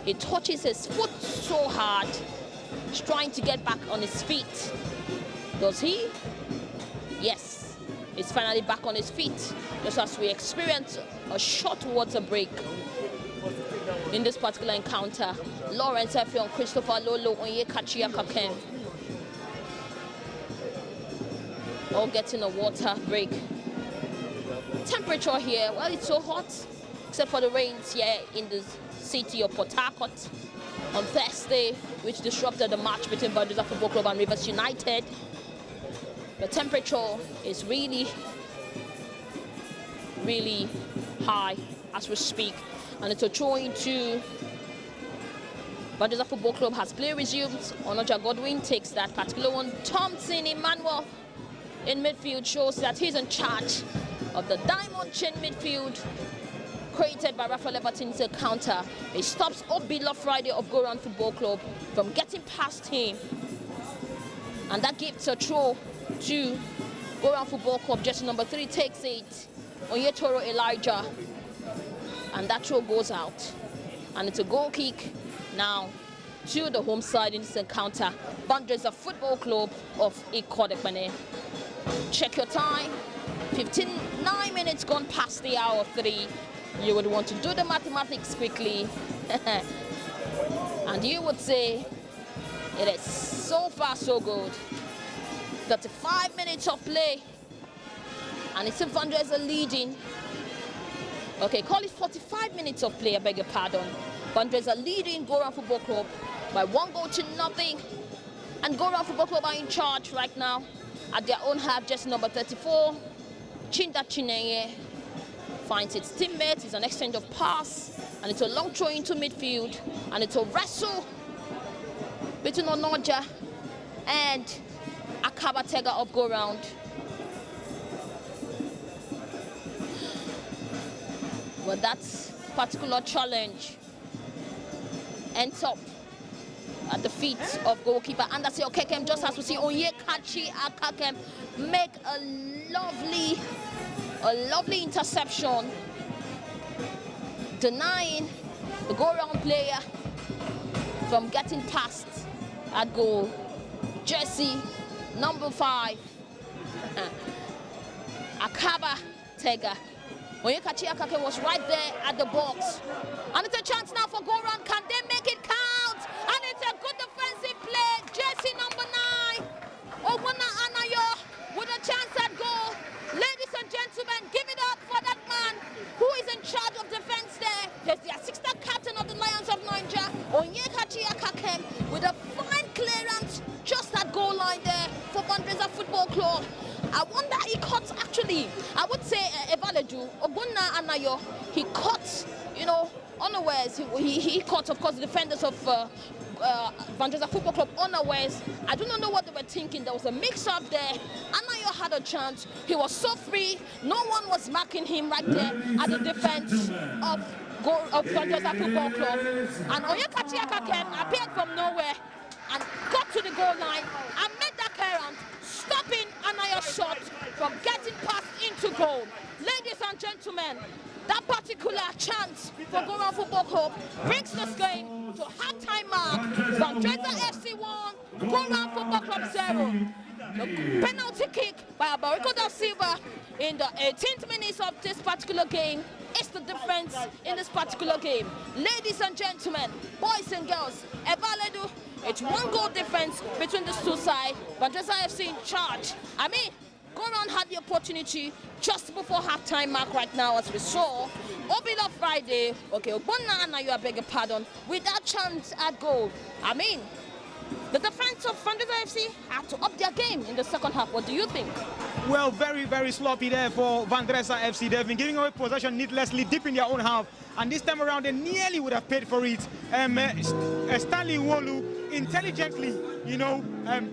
He touches his foot so hard, he's trying to get back on his feet. Does he? Yes, he's finally back on his feet, just as we experience a short water break in this particular encounter. Lawrence Effiong, Christopher Lolo, Onyeka Chiakakem all getting a water break. Temperature here, well, it's so hot, except for the rains here in the city of Port Harcourt on Thursday, which disrupted the match between Vandrezzer Football Club and Rivers United. The temperature is really high as we speak, and it's a throw into Vandrezzer Football Club has play resumed. Onoja Godwin takes that particular one. Thompson Emmanuel in midfield shows that he's in charge of the diamond chain midfield created by Raphael Everton's counter. He stops Obila Friday of Goran Football Club from getting past him, and that gives a throw to Goran Football Club. Jersey number 3 takes it, Onyetoro Elijah, and that throw goes out, and it's a goal kick now to the home side in this encounter, Vandrezzer Football Club of Ikodekmene. Check your time, 59 minutes gone past the hour 3. You would want to do the mathematics quickly and you would say it is so far so good. 35 minutes of play and it's Vandrezzer leading. Okay, call it 45 minutes of play, I beg your pardon. Vandrezzer leading Goran Football Club by 1-0, and Goran Football Club are in charge right now at their own half. Jersey number 34, Chinda Chineye, finds its teammate. It's an exchange of pass, and it's a long throw into midfield, and it's a wrestle between Onoja and Akaba Tega of go round. But that particular challenge ends up at the feet of goalkeeper Andasi Okekem, just as we see Onyeka Chiakakem make a lovely interception, denying the go-round player from getting past at goal. Jersey number 5, Akaba Tega. Onyeka Chiakakem was right there at the box, and it's a chance now for Goran. Can they make it count? And it's a good defensive play. Jersey number 9, Oguna Anayo, with a chance at goal. Ladies and gentlemen, give it up for that man who is in charge of defense there. There's the assistant captain of the Lions of Nigeria, Onyeka Chiakakem, with a fine clearance just at goal line there for Vandrezzer Football Club. I wonder, he caught, actually, I would say Evaledu, Oguna Anayo, he caught, unawares. He caught, of course, the defenders of Vandrezzer Football Club unawares. I do not know what they were thinking. There was a mix-up there. Anayo had a chance. He was so free. No one was marking him right there at the defense of Vandrezzer Football Club. And Onyeka Chiakakem appeared from nowhere and got to the goal line and made that clearance, stopping Anayo's shot from getting passed into goal. Ladies and gentlemen, that particular chance for Goran Football Club brings this game to halftime mark. Vandrezzer FC 1, Goran Football Club 0. The penalty kick by Abarico da Silva in the 18th minute of this particular game is the difference in this particular game. Ladies and gentlemen, boys and girls, Evaledu, it's 1 goal difference between these two sides. Vandrezzer FC in charge. I mean, Goran had the opportunity just before halftime mark right now, as we saw. Obila Friday, okay, Obona Anayo, I beg your pardon, with that chance at goal. I mean, The defense of Vandrezzer FC had to up their game in the second half. What do you think? Well, very, very sloppy there for Vandrezzer FC. They've been giving away possession needlessly deep in their own half. And this time around, they nearly would have paid for it. Stanley Wolu intelligently,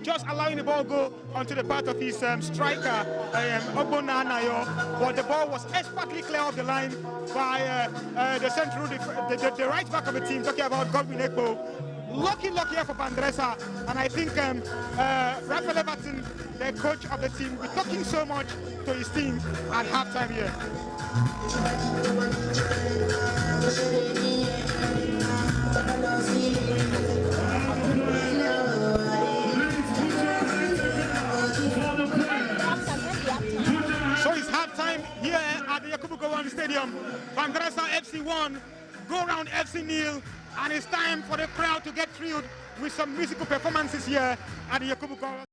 just allowing the ball go onto the part of his striker, Ogbonna Anayo. But the ball was expertly clear off the line by the central, the right back of the team, talking about Godwin Ekpo. Lucky here for Vandrezzer, and I think Raphael Everton, the coach of the team, will be talking so much to his team at halftime here. So it's halftime here at the Yakubu Gowon Stadium. Vandrezzer FC 1, Go Round FC 0. And it's time for the crowd to get thrilled with some musical performances here at the Yakubu Gowon.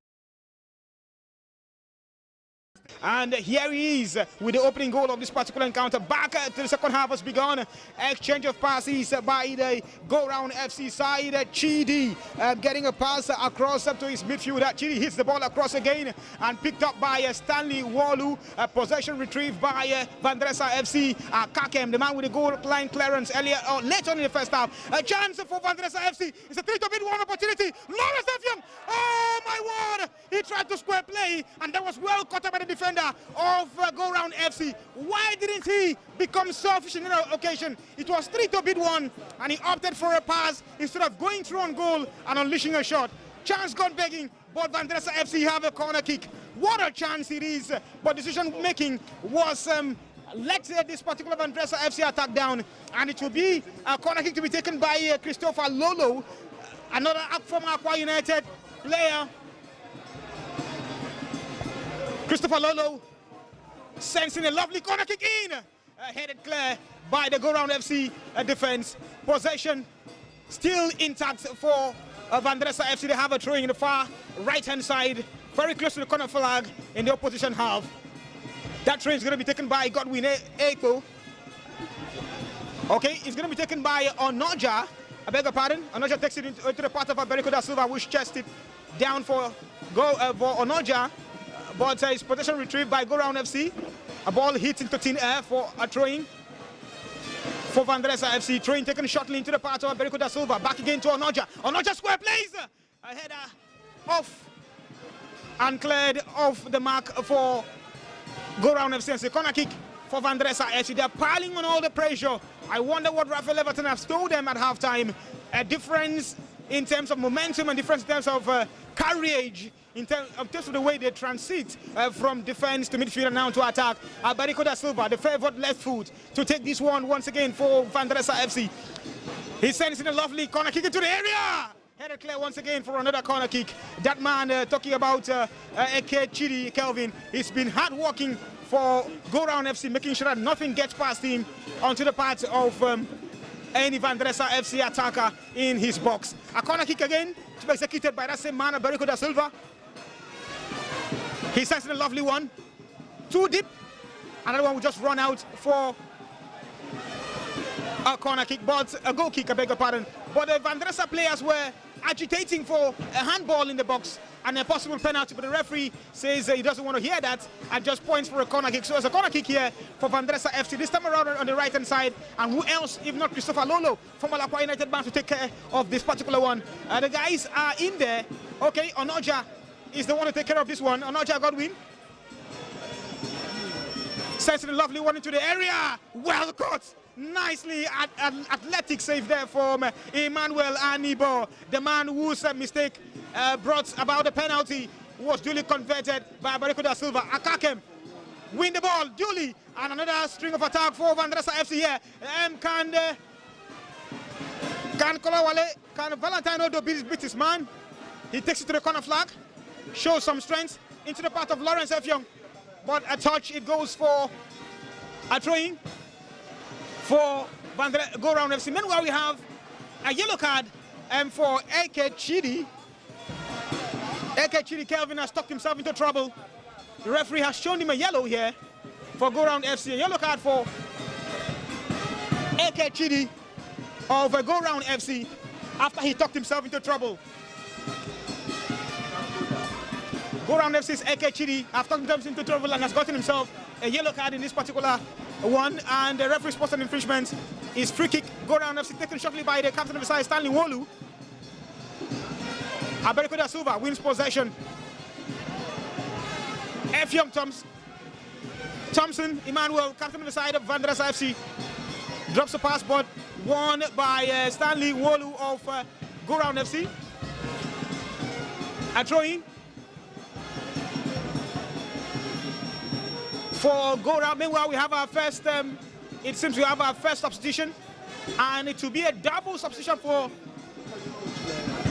And here he is with the opening goal of this particular encounter. Back to the second half has begun. Exchange of passes by the Go Round FC side. Chidi getting a pass across up to his midfielder. Chidi hits the ball across again and picked up by Stanley Wolu. Possession retrieved by Vandrezzer FC. Kakem, the man with the goal line clearance earlier or later on in the first half. A chance for Vandrezzer FC. It's a 3-1 opportunity. Lawrence Effiong. Oh my word! He tried to square play and that was well caught up by the defender of Go Round FC. Why didn't he become selfish in that occasion? It was 3-1 and he opted for a pass instead of going through on goal and unleashing a shot. Chance gone begging, but Vandrezzer FC have a corner kick. What a chance it is, but decision making was let this particular Vandrezzer FC attack down, and it will be a corner kick to be taken by Christopher Lolo, another from Aqua United player. Christopher Lolo sends in a lovely corner kick in, headed clear by the Go Round FC defense. Possession still intact for Vandrezzer FC. They have a throw in the far right hand side, very close to the corner flag in the opposition half. That throw is going to be taken by Godwin Ekpo. Okay, it's going to be taken by Onoja. I beg your pardon. Onoja takes it into the part of Aberico da Silva, which chested it down for Onoja. But his possession retrieved by Go Round FC. A ball hit into thin air for a throwing for Vandrezzer FC. Throwing taken shortly into the part of Aberico da Silva. Back again to Onoja. Onoja square plays. A header off and cleared off the mark for Go Round FC. It's a corner kick for Vandrezzer FC. They're piling on all the pressure. I wonder what Raphael Everton has told them at halftime. A difference in terms of momentum and difference in terms of carriage, in terms of the way they transit from defense to midfield and now to attack. Aberico da Silva, the favored left foot, to take this one once again for Vandrezzer FC. He sends in a lovely corner kick into the area. Headed clear once again for another corner kick. That man talking about Eke Chidi Kelvin, he's been hard working for Go Round FC, making sure that nothing gets past him onto the part of any Vandrezzer FC attacker in his box. A corner kick again to be executed by that same man, Aberico da Silva. He sends in a lovely one. Too deep. Another one will just run out for a corner kick, but a goal kick, I beg your pardon. But the Vandrezzer players were agitating for a handball in the box and a possible penalty, but the referee says he doesn't want to hear that and just points for a corner kick. So it's a corner kick here for Vandrezzer FC, this time around on the right hand side. And who else if not Christopher Lolo from Aqua United man to take care of this particular one. The guys are in there. Okay, Onoja is the one to take care of this one. Onoja Godwin sends a lovely one into the area. Well caught. Nicely athletic save there from Emmanuel Anibo. The man whose mistake brought about the penalty was duly converted by Aberico da Silva. Akakem win the ball duly, and another string of attack for Vandrezzer FC here. Can Valentino beat his man? He takes it to the corner flag, shows some strength into the path of Lawrence Effiong, but a touch, it goes for a throwing for Go Round FC. Meanwhile, we have a yellow card for Eke Chidi. Eke Chidi Kelvin has tucked himself into trouble. The referee has shown him a yellow here for Go Round FC. A yellow card for Eke Chidi of Go Round FC after he tucked himself into trouble. Go Round FC's Eke Chidi have turned themselves into trouble and has gotten himself a yellow card in this particular one, and the referee spots an infringement. Is free kick. Go Round FC taken shortly by the captain of the side, Stanley Wolu. Aberiko da Silva wins possession. F. Young Thompson Emmanuel, captain of the side of Vandrezzer FC, drops the pass, but won by Stanley Wolu of Go Round FC. A throw-in for Go Round. Meanwhile, we have our first, it seems we have our first substitution, and it will be a double substitution for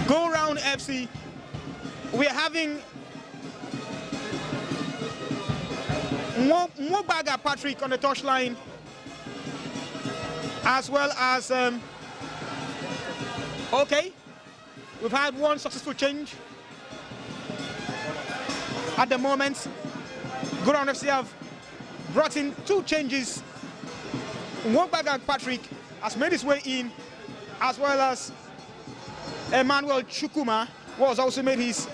Go Round FC. We are having Mobaga Patrick on the touchline, as well as okay, we've had one successful change at the moment. Go Round FC have brought in two changes. Mobaga Patrick has made his way in, as well as Emmanuel Chukuma was also made his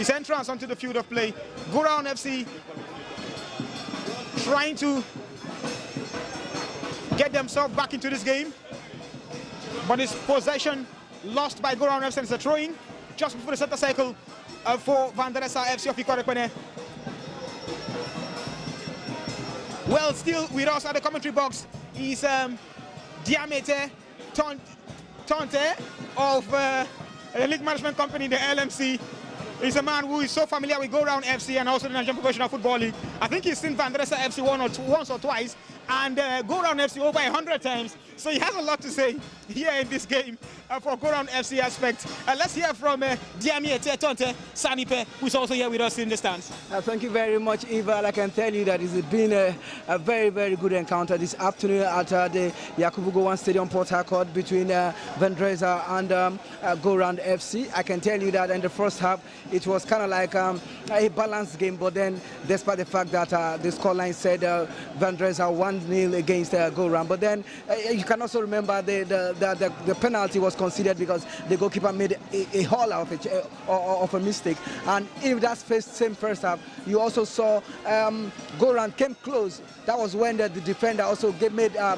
entrance onto the field of play. Go Round FC trying to get themselves back into this game, but this possession lost by Go Round FC. It's a throw-in just before the center circle for Vandrezzer FC of Ikorekpene. Well, still with us at the commentary box is Diamete Tonte of the league management company, the LMC. He's a man who is so familiar with Go Round FC and also the Nigerian Professional Football League. I think he's seen Vandrezzer FC once or twice, and Go Round FC over 100 times. So he has a lot to say here in this game for Go Round FC aspect. Let's hear from Diamete Tonte Sanipe, who's also here with us in the stands. Thank you very much, Eva. I can tell you that it's been a very, very good encounter this afternoon at the Yakubu Gowon Stadium, Port Harcourt, between Vandrezzer and Go Round FC. I can tell you that in the first half, it was kind of like a balanced game, but then despite the fact that the scoreline said Vandrezzer 1-0 against Go Round, but then you can also remember the penalty was conceded because the goalkeeper made a haul out of a mistake, and in that same first half, you also saw Go Round came close. That was when the defender also made a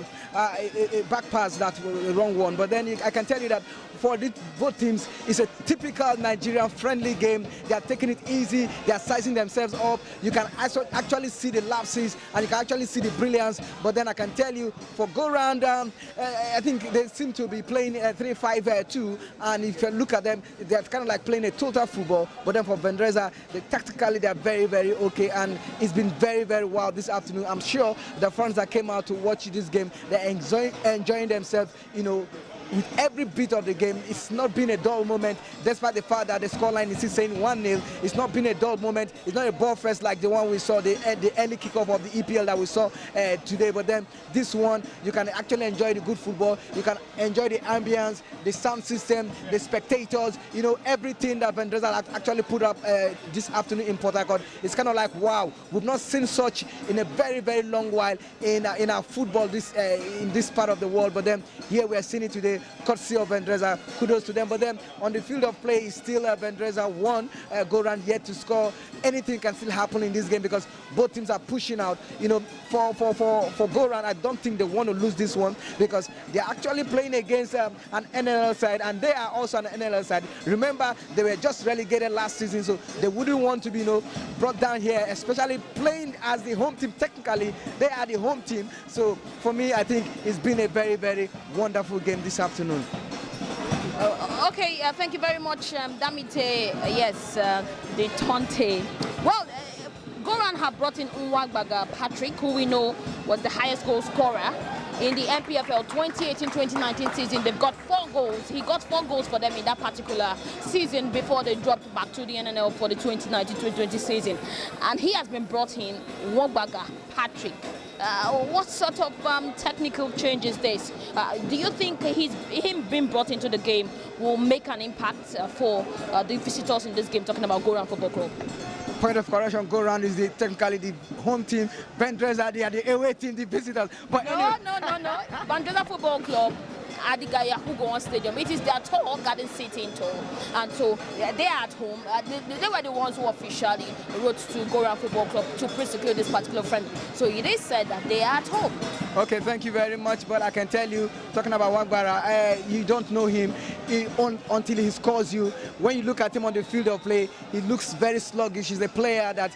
back pass that was the wrong one. But then I can tell you that for both teams, it's a typical Nigerian friendly game. They are taking it easy. They are sizing themselves up. You can actually see the lapses and you can actually see the brilliance. But then I can tell you, for Go Round, I think they seem to be playing 3-5-2. And if you look at them, they're kind of like playing a total football. But then for Vandrezzer, tactically they are very, very okay. And it's been very, very wild this afternoon. I'm sure the fans that came out to watch this game, they're enjoying themselves, you know, with every bit of the game. It's not been a dull moment, despite the fact that the scoreline is still saying 1-0. It's not been a dull moment. It's not a ball fest like the one we saw, the early kickoff of the EPL that we saw today. But then this one, you can actually enjoy the good football. You can enjoy the ambience, the sound system, the spectators, you know, everything that Vandrezzer actually put up this afternoon in Port Harcourt. It's kind of like, wow, we've not seen such in a very, very long while in our football in this part of the world. But then here we are seeing it today, courtesy of Vandrezzer. Kudos to them. But then on the field of play, is still Vandrezzer 1, Go Round yet to score. Anything can still happen in this game because both teams are pushing out. You know, for Go Round, I don't think they want to lose this one because they're actually playing against an NLL side, and they are also an NLL side. Remember, they were just relegated last season, so they wouldn't want to be, you know, brought down here, especially playing as the home team. Technically, they are the home team. So for me, I think it's been a very, very wonderful game this afternoon. Okay, thank you very much, Damite. Yes, the Tonte. Well, Go Round have brought in Nwagbaga Patrick, who we know was the highest goal scorer in the NPFL 2018-2019 season. They've got 4 goals. He got 4 goals for them in that particular season before they dropped back to the NNL for the 2019-2020 season. And he has been brought in, Nwagbaga Patrick. What sort of technical change is this? Do you think him being brought into the game will make an impact for the visitors in this game, talking about Go Round Football Club? Point of correction, Go Round is technically the home team. Vandrezzer, they are the away team, the visitors. But no. Vandrezzer Football Club at the Yakubu Stadium. It is their tour, Garden City in tour, and so they are at home. They were the ones who officially wrote to Go Round Football Club to pre-secure this particular friend. So it is said that they are at home. Okay, thank you very much. But I can tell you, talking about Wagbara, you don't know him until he scores you. When you look at him on the field of play, he looks very sluggish. He's a player that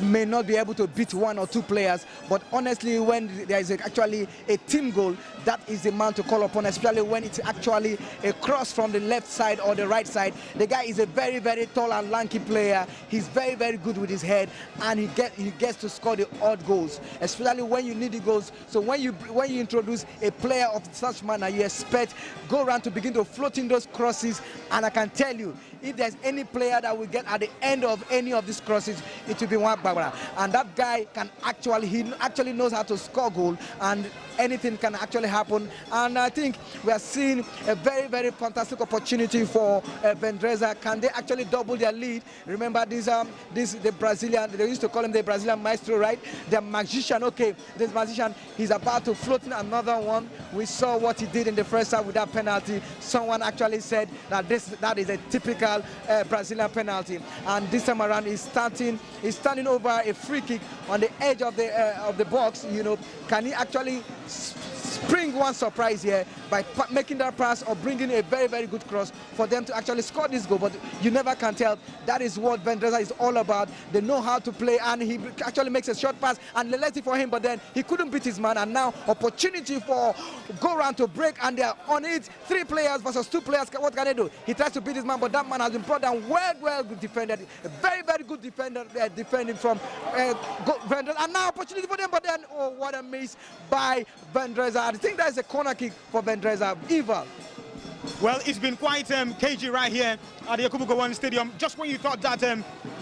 may not be able to beat one or two players. But honestly, when there is actually a team goal, that is the man to call upon, especially when it's actually a cross from the left side or the right side. The guy is a very, very tall and lanky player. He's very, very good with his head, and he gets to score the odd goals, especially when you need the goals. So when you introduce a player of such manner, you expect Go Round to begin to float in those crosses. And I can tell you, if there's any player that will get at the end of any of these crosses, it will be Wagbara. And that guy he actually knows how to score goal, and anything can actually happen. And I think we are seeing a very, very fantastic opportunity for Vandrezzer. Can they actually double their lead? Remember the Brazilian, they used to call him the Brazilian maestro, right? The magician. Okay, this magician, he's about to float in another one. We saw what he did in the first half with that penalty. Someone actually said that that is a typical Brazilian penalty. And this time around, he's standing over a free kick on the edge of the box. You know, can he actually spring one surprise here by making that pass or bringing a very, very good cross for them to actually score this goal? But you never can tell. That is what Vandrezzer is all about. They know how to play, and he actually makes a short pass and they let it for him, but then he couldn't beat his man. And now opportunity for Go Round to break, and they're on it. 3 players versus 2 players. What can they do? He tries to beat his man, but that man has been brought down. Well good defended. A very, very good defender defending from Vandrezzer. And now opportunity for them, but then, oh, what a miss by Vandrezzer. I think that is a corner kick for Vandrezzer. Eva. Well, it's been quite cagey right here at the Yakubu Gowon Stadium. Just when you thought that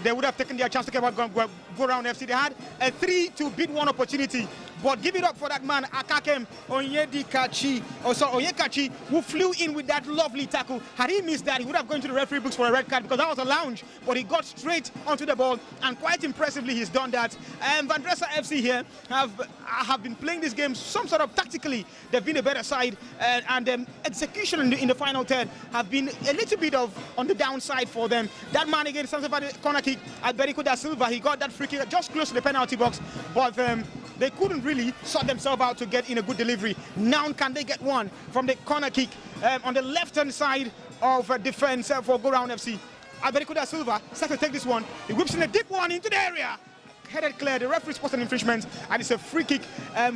they would have taken their chance to go around FC, they had a 3-to-beat-1 opportunity. But give it up for that man, Akakem Onyedikachi, Onyekachi, who flew in with that lovely tackle. Had he missed that, he would have gone to the referee books for a red card, because that was a lounge. But he got straight onto the ball, and quite impressively, he's done that. Vandrezzer FC here have been playing this game some sort of tactically. They've been a better side, and execution in the final third have been a little bit on the downside for them. That man again, something about the corner kick, Alberico da Silva, he got that free kick just close to the penalty box, but they couldn't really sort themselves out to get in a good delivery. Now can they get one from the corner kick on the left-hand side of defense for Go Round FC. Alberico da Silva starts to take this one. He whips in a deep one into the area. Headed clear, the referee spots an infringement, and it's a free kick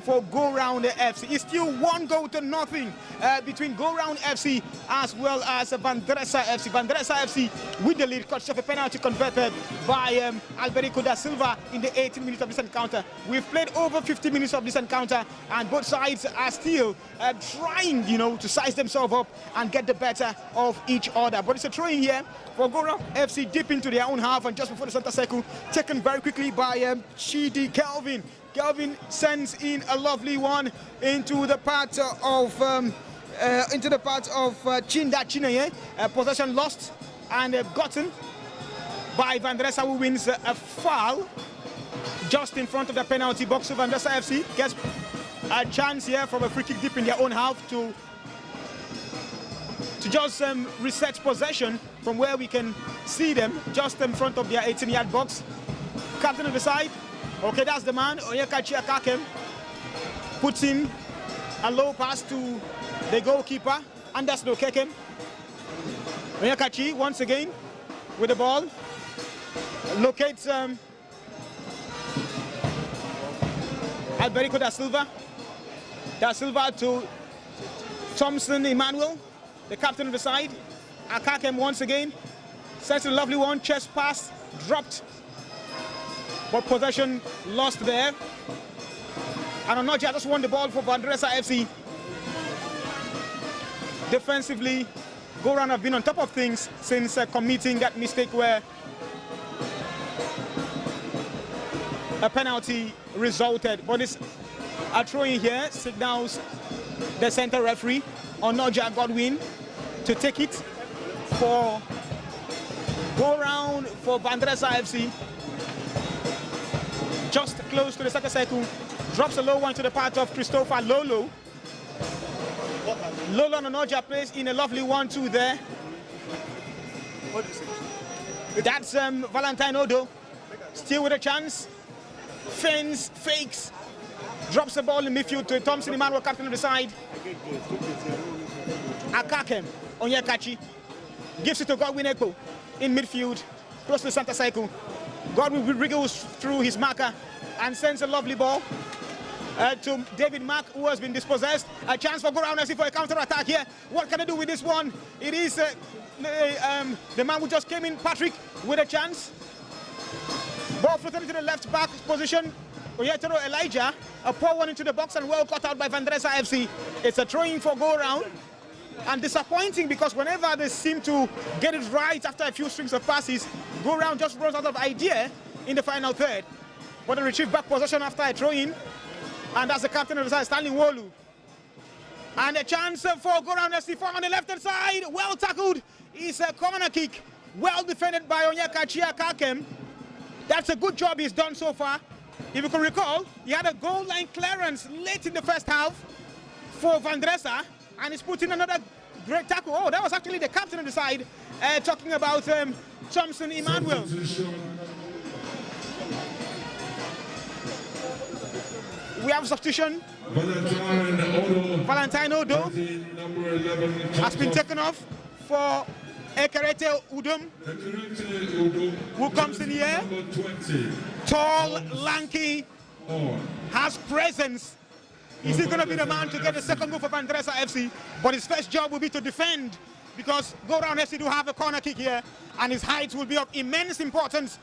for Go Round FC. It's still 1-0 between Go Round FC as well as Vandrezzer FC. Vandrezzer FC with the lead, cut off a penalty converted by Alberico da Silva in the 18 minutes of this encounter. We've played over 50 minutes of this encounter, and both sides are still trying, to size themselves up and get the better of each other. But it's a throw in here for Go Round FC deep into their own half, and just before the center circle, taken very quickly by Chidi Kelvin. Kelvin sends in a lovely one into the part of Chinda Chinaye. Possession lost and gotten by Vandrezzer, who wins a foul just in front of the penalty box. So Vandrezzer FC gets a chance here from a free kick deep in their own half to just reset possession from where we can see them, just in front of their 18-yard box. Captain of the side, okay, that's the man. Onyekachi Akakem puts in a low pass to the goalkeeper, Anders Nokekem. Onyekachi once again with the ball, locates Alberico da Silva. Da Silva to Thompson Emmanuel, the captain of the side. Akakem once again sets a lovely one, chest pass, dropped, but possession lost there. And Onoja just won the ball for Vandrezzer FC. Defensively, Go Round have been on top of things since committing that mistake where a penalty resulted. But it's a throw in here, signals the center referee, Onoja Godwin, to take it for Go Round for Vandrezzer FC. Just close to the center circle, drops a low one to the part of Christopher Lolo. Lola Nonoja plays in a lovely 1-2 there. What do you say? That's Valentine Odo. Still with a chance. Fends, fakes. Drops the ball in midfield to Thompson Emmanuel, captain of the side. Akakem, Onyekachi. Gives it to Godwin Ekpo in midfield. Close to the center cycle. Godwin wriggles through his marker and sends a lovely ball to David Mack, who has been dispossessed. A chance for Go Round FC for a counter attack here. What can I do with this one? It is the man who just came in, Patrick, with a chance. Ball floated into the left back position. Oyetoro Elijah, a poor one into the box and well cut out by Vandrezzer FC. It's a throw-in for Go Round. And disappointing because whenever they seem to get it right after a few strings of passes, Go Round just runs out of idea in the final third. But they retrieve back possession after a throw-in. And that's the captain of the side, Stanley Wolu. And a chance for Go Round FC on the left-hand side. Well tackled. It's a corner kick. Well defended by Onyekachi Akakem. That's a good job he's done so far. If you can recall, he had a goal line clearance late in the first half for Vandrezzer, and he's put in another great tackle. Oh, that was actually the captain of the side talking about Thompson Emmanuel. We have substitution. Valentine Odo has been taken off for Ekerete Udom, who comes in here. Tall, lanky, has presence. Is he going to be the man to get the second goal for Vandrezzer FC? But his first job will be to defend, because Go Round FC do have a corner kick here, and his height will be of immense importance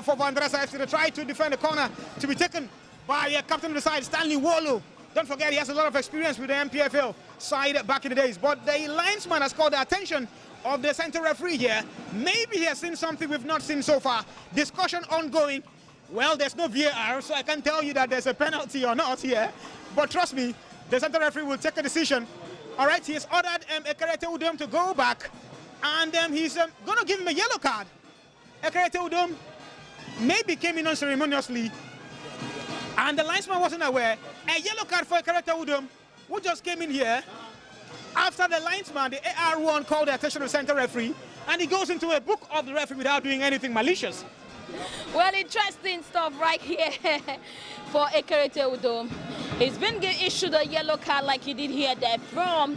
for Vandrezzer FC to try to defend the corner to be taken by captain of the side, Stanley Wolu. Don't forget, he has a lot of experience with the MPFL side back in the days. But the linesman has called the attention of the center referee here. Maybe he has seen something we've not seen so far. Discussion ongoing. Well, there's no VAR, so I can't tell you that there's a penalty or not here. But trust me, the center referee will take a decision. All right, he has ordered Ekerete Udom to go back, and he's going to give him a yellow card. Ekerete Udom maybe came in unceremoniously, and the linesman wasn't aware. A yellow card for Ekerete Udom, who just came in here after the linesman, the AR1, called the attention of the center referee, and he goes into a book of the referee without doing anything malicious. Well, interesting stuff right here for Ekerete Udom. He's been issued a yellow card like he did here there from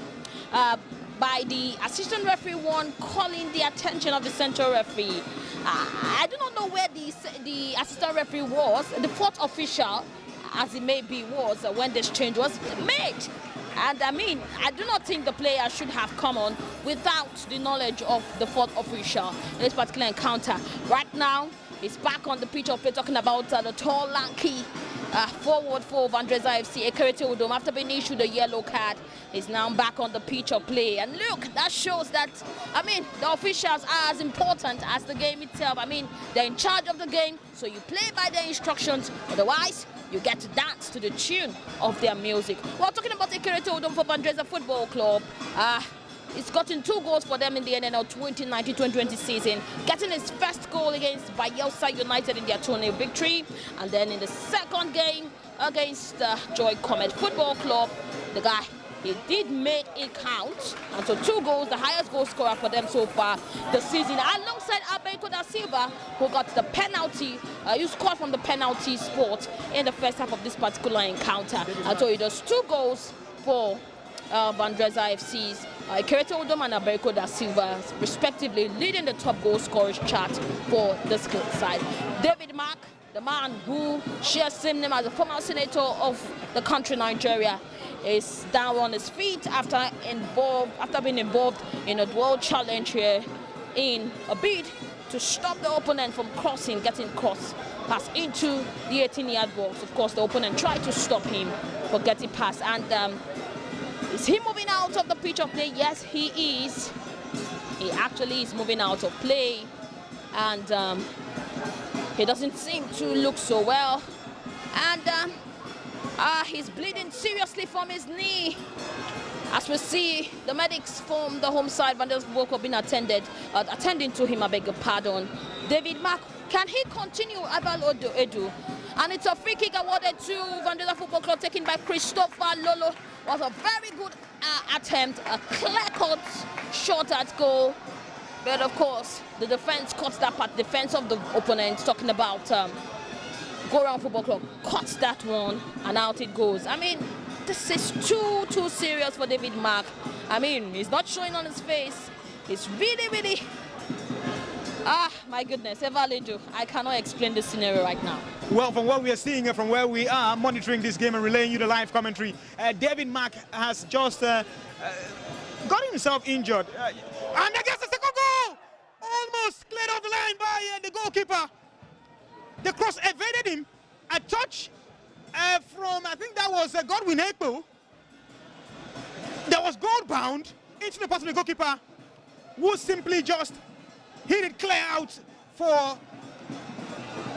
by the assistant referee one calling the attention of the central referee. I do not know where the assistant referee was, the fourth official, as it may be, was when this change was made. And I mean, I do not think the player should have come on without the knowledge of the fourth official in this particular encounter. Right now, he's back on the pitch of play, talking about the tall, lanky forward for Vandrezzer FC, Ekerete Udom. After being issued a yellow card, is now back on the pitch of play. And look, that shows that, I mean, the officials are as important as the game itself. I mean, they're in charge of the game, so you play by their instructions. Otherwise, you get to dance to the tune of their music. We're talking about Ekerete Udom for Vandrezzer Football Club. He's gotten 2 goals for them in the NNL 2019-2020 season, getting his first goal against Bayelsa United in their 2-0 victory. And then in the second game against Joy Comet Football Club, the guy, he did make it count. And so 2 goals, the highest goal scorer for them so far this season, alongside Alberto da Silva, who got the penalty, you scored from the penalty spot in the first half of this particular encounter. And so he does 2 goals for Vandrezzer FC's Ekerete Udom and Alberto da Silva, respectively, leading the top goal scorers chart for this side. David Mack, the man who shares same name as the former senator of the country, Nigeria, is down on his feet after being involved in a dual challenge here in a bid to stop the opponent from getting cross pass into the 18-yard box. Of course, the opponent tried to stop him for getting past, and is he moving out of the pitch of play? Yes, he is. He actually is moving out of play, and he doesn't seem to look so well. And he's bleeding seriously from his knee. As we see, the medics from the home side, Vandrezzer Football Club, been attending to him, I beg your pardon. David Mack, can he continue? Abal Edu, And it's a free kick awarded to Vandrezzer Football Club, taken by Christopher Lolo. Was a very good attempt, a clear-cut shot at goal. But of course, the defense cuts that part. Defense of the opponent, talking about Go Round Football Club, cuts that one, and out it goes. I mean, this is too serious for David Mark. I mean, he's not showing on his face. He's really, my goodness, Evalejo, I cannot explain this scenario right now. Well, from what we are seeing, from where we are monitoring this game and relaying you the live commentary, David Mark has just got himself injured. And against the second goal! Almost cleared off the line by the goalkeeper. The cross evaded him. A touch from, I think that was Godwin Ekpo. That was goal bound into the path of the goalkeeper, who simply just hit it clear out for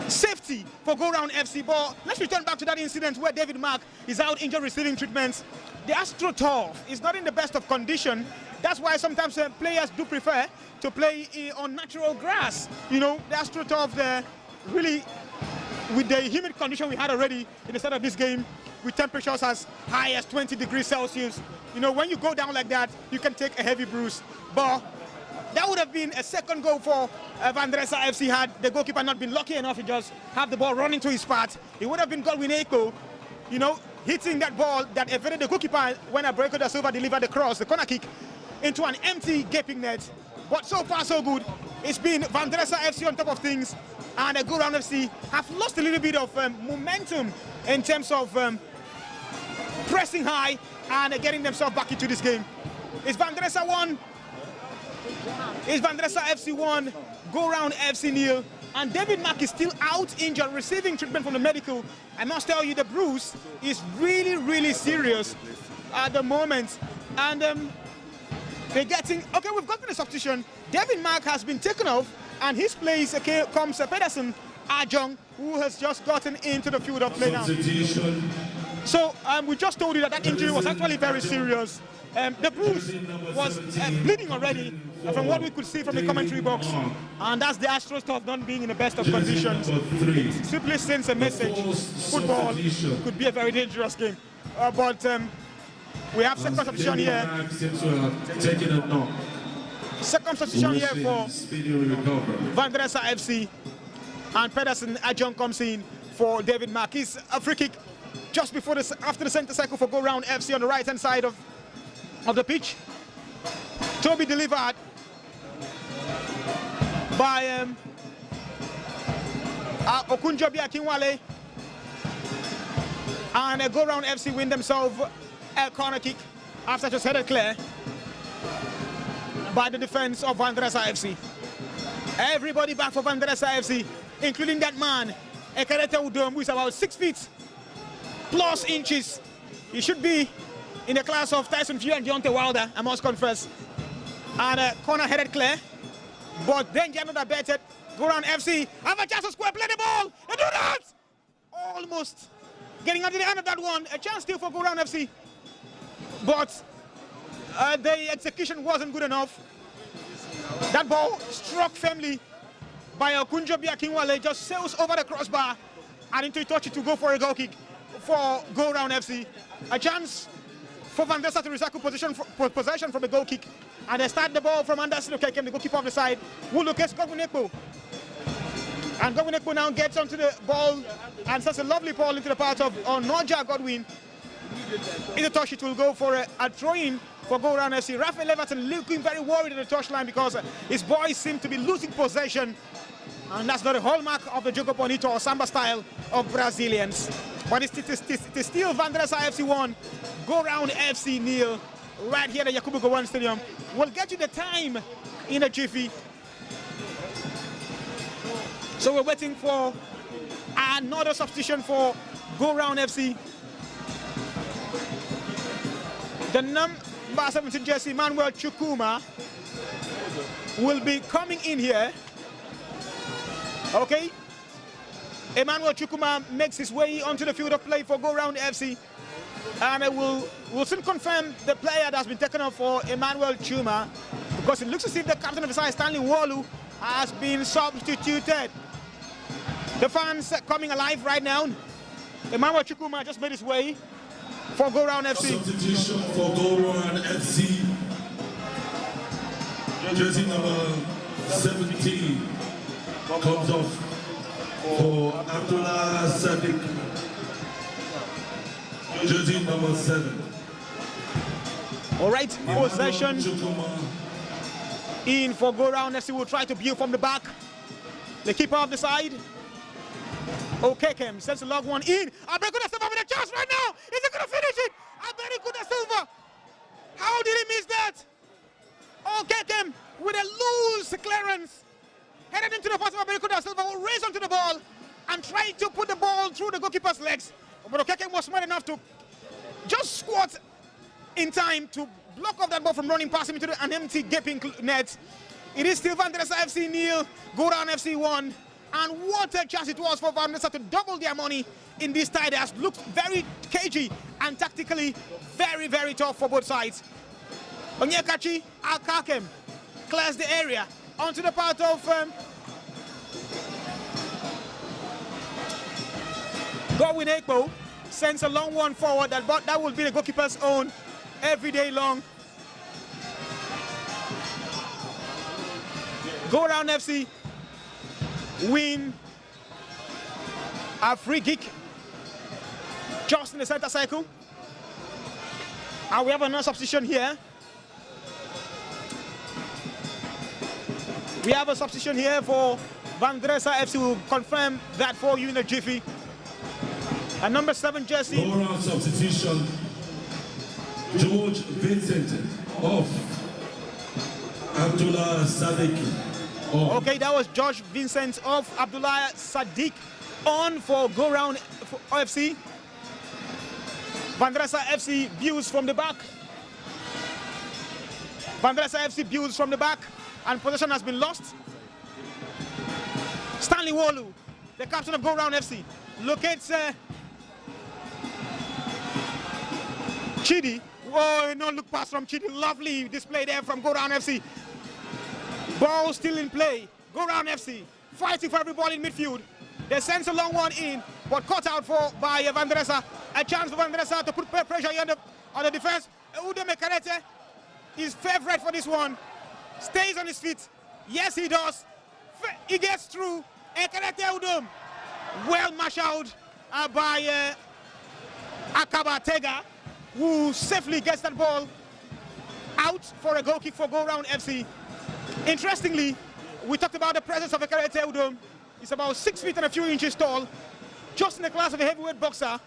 safety for Go Round FC. But let's return back to that incident where David Mark is out injured receiving treatments. The AstroTurf is not in the best of condition. That's why sometimes players do prefer to play on natural grass. You know, the AstroTurf there, really, with the humid condition we had already in the start of this game, with temperatures as high as 20 degrees Celsius, you know, when you go down like that, you can take a heavy bruise. But that would have been a second goal for Vandrezzer FC had the goalkeeper not been lucky enough to just have the ball running to his path. It would have been Godwin Ekpo, you know, hitting that ball that evaded the goalkeeper when Abreko da Silva delivered the cross, the corner kick, into an empty gaping net. But so far so good. It's been Vandrezzer FC on top of things, and Go Round FC have lost a little bit of momentum in terms of pressing high and getting themselves back into this game. It's Vandrezzer 1. It's Vandrezzer FC 1, Go Round FC 0. And David Mark is still out injured, receiving treatment from the medical. I must tell you, the bruise is really serious at the moment. And they're getting, okay, we've gotten a substitution. David Mark has been taken off, and his place comes Pedersen Ajong, who has just gotten into the field of play now. So we just told you that that injury was actually very serious. The bruise was bleeding already from what we could see from the commentary box, and that's the AstroTurf not being in the best of conditions. It simply sends a message: football could be a very dangerous game. But we have second substitution here. Second substitution here for Vandrezzer FC, and Pedersen Ajong comes in for David Mark. It's a free kick just before after the center circle for Go Round FC on the right hand side of the pitch. Toby delivered by Okunjobi Akinwale, and Go Round FC win themselves a corner kick after just headed clear by the defense of Vandrezzer FC. Everybody back for Vandrezzer FC, including that man Ekerete Udom, who is about 6 feet plus inches. He should be in the class of Tyson Fury and Deontay Wilder, I must confess. And corner headed clear, but then Janot abetted. Go Round FC have a chance to square, play the ball, they do that! Almost getting onto the end of that one. A chance still for Go Round FC, but the execution wasn't good enough. That ball struck firmly by Okunjobi Akinwale, just sails over the crossbar and into touch it to go for a goal kick for Go Round FC. A chance for Vandrezzer to recycle possession from the goal kick, and they start the ball from Anderson Okekem, the goalkeeper of the side, who locates Godwin Ekpo. And Godwin Ekpo now gets onto the ball and sets a lovely ball into the path of Noja Godwin. In the touch, it will go for a throw-in for Go Round FC. Rafael Everton looking very worried at the touchline because his boys seem to be losing possession, and that's not a hallmark of the Jogo Bonito or Samba style of Brazilians. But it's still Vandrezzer FC 1, Go Round FC 0, right here at the Yakubu Gowon Stadium. We'll get you the time in a jiffy. So we're waiting for another substitution for Go Round FC. The number 17 jersey, Emmanuel Chukwuma, will be coming in here. Okay. Emmanuel Chukwuma makes his way onto the field of play for Go Round FC. And we'll soon confirm the player that has been taken off for Emmanuel Chuma, because it looks as if the captain of the side, Stanley Walu, has been substituted. The fans coming alive right now. Emmanuel Chukwuma just made his way for Go Round FC. Substitution for Go Round FC. Jersey number 17 comes off for Abdullah Sadiq. Jersey number 7. All right, possession in for Go Round FC. Will try to build from the back. The keeper of the side. Okekem sends a long one in. Aberikuda Silva with a chance right now. Is he going to finish it? Aberikuda Silva. How did he miss that? Okekem with a loose clearance. Headed into the pass of Aberikuda Silva, will race onto the ball and try to put the ball through the goalkeeper's legs. But Okekem was smart enough to just squat in time to block off that ball from running past him into an empty gaping net. It is still Vandrezzer FC 0, Go Round FC 1. And what a chance it was for Vandrezzer to double their money in this tie that has looked very cagey and tactically very, very tough for both sides. Onyekachi Akakem clears the area onto the part of Godwin Ekpo, sends a long one forward that will be the goalkeeper's own every day long. Go Round FC win a free kick just in the center circle. And we have another substitution here. We have a substitution here for Vandrezzer FC. Will confirm that for you in a jiffy. And number 7 jersey. Go Round substitution. George Vincent off. Abdullah Sadiq. Okay, that was George Vincent of Abdullah Sadiq on for Go Round FC. Vandrezzer FC builds from the back. Vandrezzer FC builds from the back and possession has been lost. Stanley Wolu, the captain of Go Round FC, locates Chidi. Oh, no look pass from Chidi. Lovely display there from Go Round FC. Ball still in play. Go Round FC fighting for every ball in midfield. They send a long one in, but cut out by Vandrezzer. A chance for Vandrezzer to put pressure on the defense. Udo Mekarete is favorite for this one. Stays on his feet. Yes, he does. He gets through. Ekarete Udom. Well marshaled by Akaba Tega, who safely gets that ball out for a goal kick for Go Round FC. Interestingly, we talked about the presence of Ekarete Udom. He's about 6 feet and a few inches tall, just in the class of a heavyweight boxer,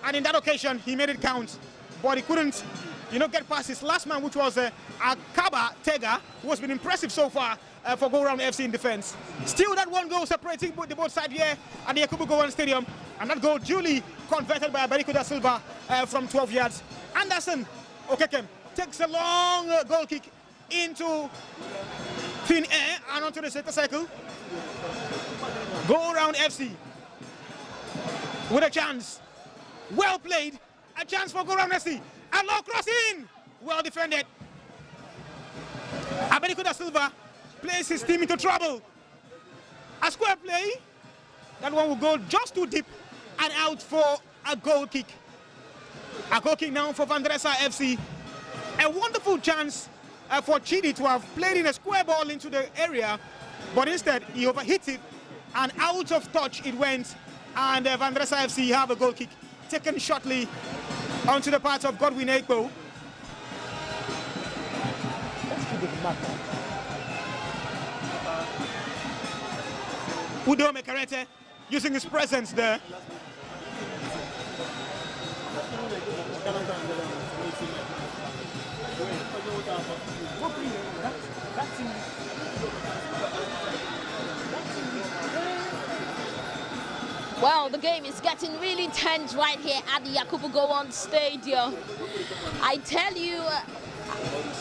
and in that occasion he made it count, but he couldn't, get past his last man, which was Akaba Tega, who has been impressive so far for Go Round FC in defense. Still that one goal separating the both sides here at the Yakubu Gowon Stadium, and that goal duly converted by Aberikuda Silva from 12 yards. Anderson Okekem takes a long goal kick into thin air and onto the center circle. Go Round FC with a chance. Well played. A chance for Go Round FC. A low cross in. Well defended. Aberikuda Silva plays his team into trouble. A square play. That one will go just too deep and out for a goal kick. A goal kick now for Vandrezzer FC. A wonderful chance for Chidi to have played in a square ball into the area, but instead he overhit it and out of touch it went, and Vandrezzer FC have a goal kick taken shortly onto the part of Godwin Ekpo. Udo Mekarete using his presence there. Well, the game is getting really tense right here at the Yakubu Gowon Stadium. I tell you,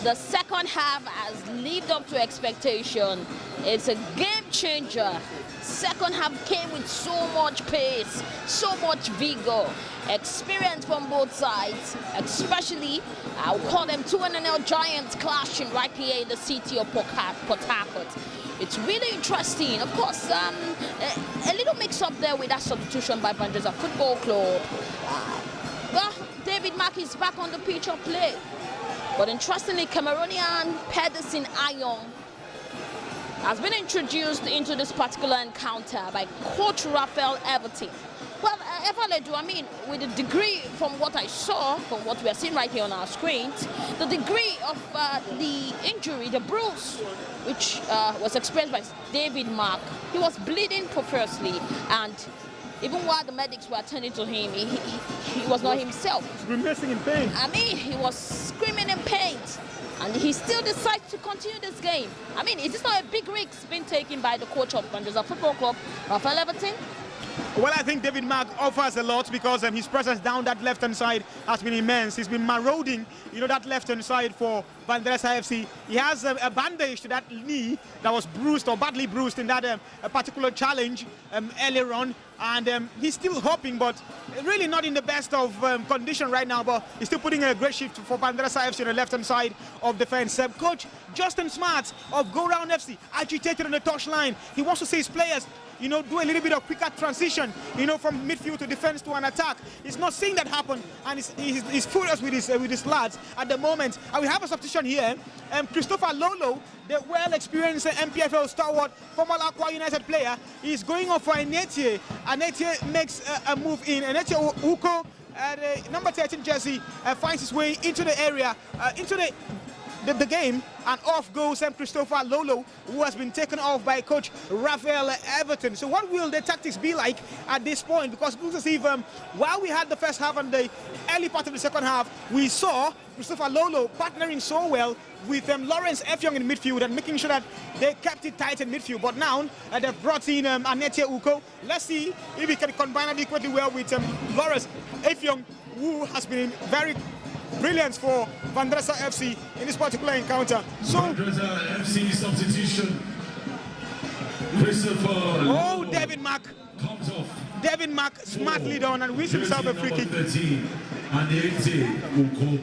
the second half has lived up to expectation. It's a game changer. Second half came with so much pace, so much vigor, experience from both sides, especially, I'll call them two NNL giants clashing right here in the city of Port Harcourt. it's really interesting. Of course, a little mix-up there with that substitution by Vandrezzer Football Club. Well, David Mark is back on the pitch of play. But interestingly, Cameroonian Pedersen Ayong has been introduced into this particular encounter by Coach Raphael Everton. Well, Evaledu, I mean, with the degree from what I saw, from what we are seeing right here on our screens, the degree of the injury, the bruise, which was experienced by David Mark, he was bleeding profusely, and even while the medics were attending to him, he was not himself. He's grimacing in pain. I mean, he was screaming in pain, and he still decides to continue this game. I mean, is this not a big risk being taken by the coach of Vandrezzer Football Club, Raphael Everton? Well, I think David Mark offers a lot because his presence down that left-hand side has been immense. He's been marauding, that left-hand side for Vandrezzer FC. He has a bandage to that knee that was bruised or badly bruised in that a particular challenge earlier on. And he's still hoping, but really not in the best of condition right now. But he's still putting a great shift for Vandrezzer FC on the left-hand side of defense. Coach Justin Smart of Go Round FC agitated on the touchline. He wants to see his players do a little bit of quicker transition, from midfield to defense to an attack. He's not seeing that happen, and he's furious with his lads at the moment. And we have a substitution here. Christopher Lolo, the well-experienced MPFL stalwart, former Aqua United player, is going off for Enetie. Enetie makes a move in. Enetie Uko, the number 13 jersey, finds his way into the area, into the game, and off goes Christopher Lolo, who has been taken off by coach Raphael Everton. So what will the tactics be like at this point? Because it looks as if while we had the first half and the early part of the second half, we saw Christopher Lolo partnering so well with Lawrence Effiong in midfield and making sure that they kept it tight in midfield. But now they've brought in Enetie Uko. Let's see if he can combine adequately well with Lawrence Effiong, who has been very brilliant for Vandrezzer FC in this particular encounter. So Vandrezzer FC substitution. Christopher David Mark comes off. David Mark smartly done and wins himself a free kick. Enetie Uko.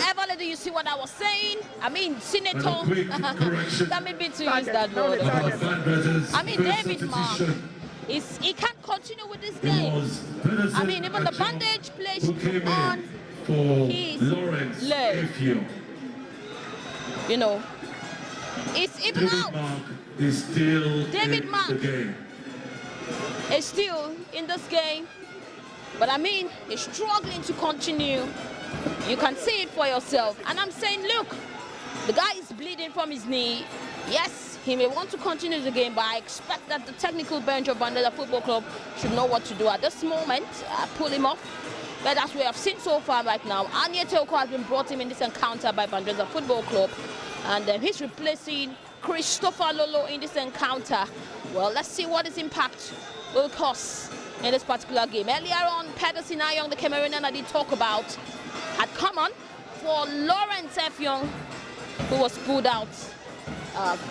Ever, do you see what I was saying? I mean, Senator, that may be to use that word. I mean, David Mark, he can't continue with this game. I mean, even the bandage placed on his leg. It's even out. David Mark is still in this game. But I mean, he's struggling to continue. You can see it for yourself. And I'm saying, look, the guy is bleeding from his knee. Yes, he may want to continue the game, but I expect that the technical bench of Vandrezzer Football Club should know what to do at this moment. Pull him off. But as we have seen so far right now, Enetie Uko has been brought in this encounter by Vandrezzer Football Club. And he's replacing Christopher Lolo in this encounter. Well, let's see what his impact will cause in this particular game. Earlier on, Pedersen Ayong, the Cameroonian I did talk about, had come on for Lawrence Effiong, who was pulled out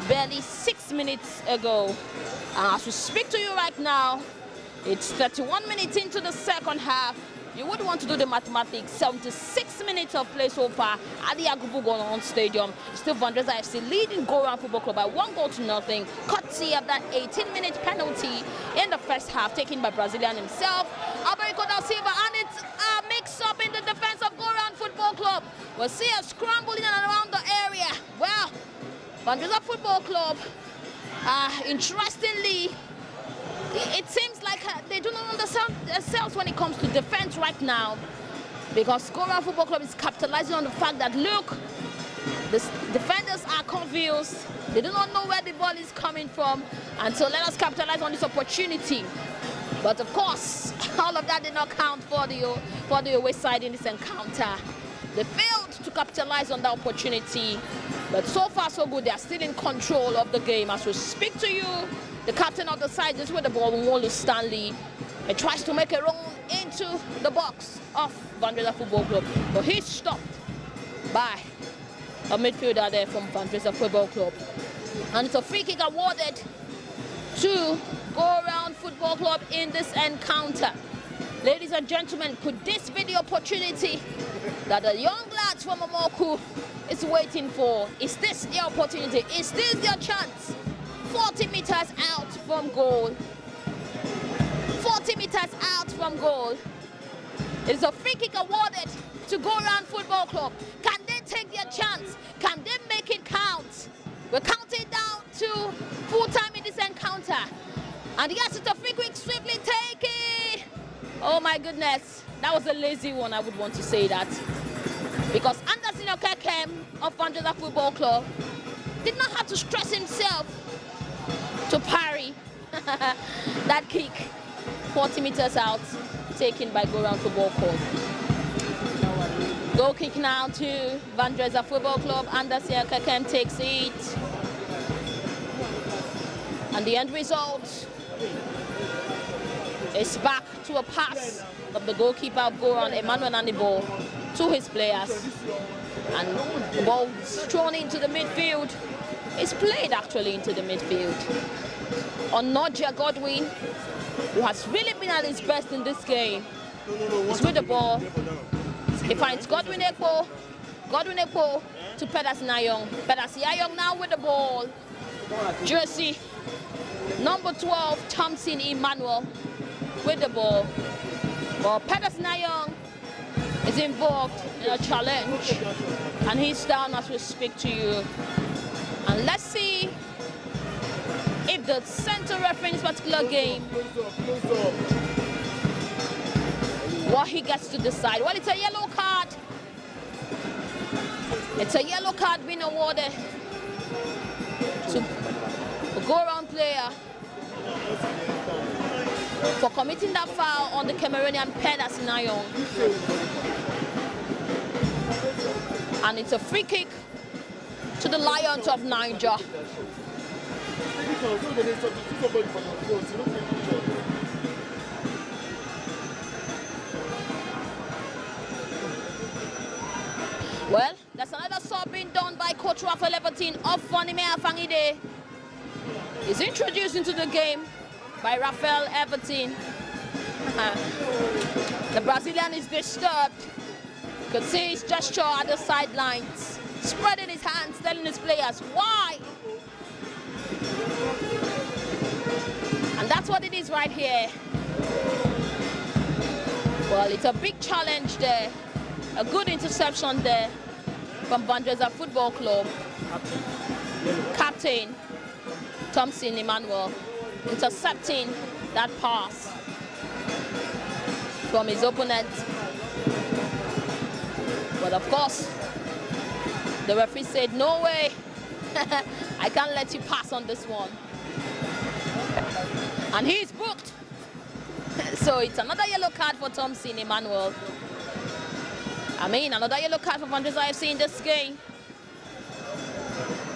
barely 6 minutes ago. As we speak to you right now, it's 31 minutes into the second half. You would want to do the mathematics. 76 minutes of play so far at the Yakubu Gowon Stadium. Still Vandrezzer FC leading Go Round Football Club by 1-0, courtesy of that 18-minute penalty in the first half taken by Brazilian himself, Alberico da Silva, and it's a mix-up in the defense of Go Round Football Club. We'll see a scramble in and around the area. Well, Vandrezzer Football Club, interestingly, it seems like they do not understand themselves when it comes to defense right now, because Go Round Football Club is capitalizing on the fact that, look, the defenders are confused. They do not know where the ball is coming from, and so let us capitalize on this opportunity. But of course, all of that did not count for the away side in this encounter. They failed to capitalize on that opportunity, but so far so good. They are still in control of the game as we speak to you. The captain of the side is with the ball, Wolu Stanley. He tries to make a run into the box of Vandrezzer Football Club, but he's stopped by a midfielder there from Vandrezzer Football Club. And it's a free kick awarded to Go Round Football Club in this encounter. Ladies and gentlemen, could this be the opportunity that the young lads from Omoku is waiting for. Is this the opportunity? Is this their chance? 40 meters out from goal. 40 meters out from goal. It is a free kick awarded to Go Round Football Club. Can they take their chance? Can they make it count? We're counting down to full time in this encounter. And yes, it's a free kick, swiftly taken. Oh my goodness, that was a lazy one, I would want to say that. Because Anderson Okekem of Vandrezzer Football Club did not have to stress himself to parry that kick. 40 meters out, taken by Go Round Football Club. Goal kick now to Vandrezzer Football Club. Anderson Okekem takes it. And the end result is back to a pass of the goalkeeper of Go Round, Emmanuel Nanibo, to his players. And the ball is thrown into the midfield. It's played actually into the midfield. Onoja Godwin, who has really been at his best in this game, is with the ball. He finds Godwin Ekpo to Pedersen Ayong. Pedersen Ayong now with the ball. Jersey number 12, Thompson Emmanuel with the ball. Well, Pedersen Ayong is involved in a challenge, and he's down as we speak to you. And let's see if the center referee in this particular game, what he gets to decide. Well, it's a yellow card. It's a yellow card being awarded to a go-around player for committing that foul on the Cameroonian Pedersen Ayong. And it's a free kick to the Lions of Niger. Well, that's another sub being done by Coach Raphael Everton of Fonime Afangide. He's introduced into the game by Raphael Everton. The Brazilian is disturbed. You can see his gesture at the sidelines, spreading his hands, telling his players why. And that's what it is right here. Well, it's a big challenge there. A good interception there from Vandrezzer Football Club. Captain Thompson Emmanuel intercepting that pass from his opponent. But of course, the referee said, no way, I can't let you pass on this one. And he's booked. So it's another yellow card for Thompson Emmanuel. Another yellow card for Vandrezzer FC in this game.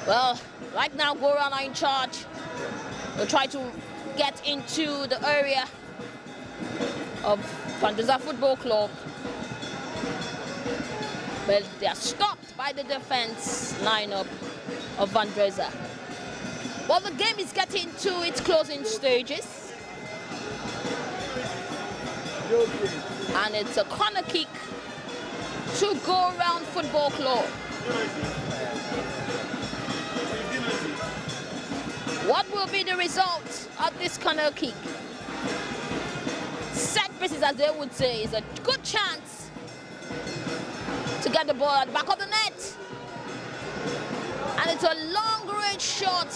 Well, right now, Goran are in charge. They'll try to get into the area of Vandrezzer Football Club. But they are stopped by the defense lineup of Vandrezzer. Well, the game is getting to its closing stages. And it's a corner kick to Go Round Football Club. What will be the result of this corner kick? Set pieces, as they would say, is a good chance to get the ball at the back of the net. And it's a long-range shot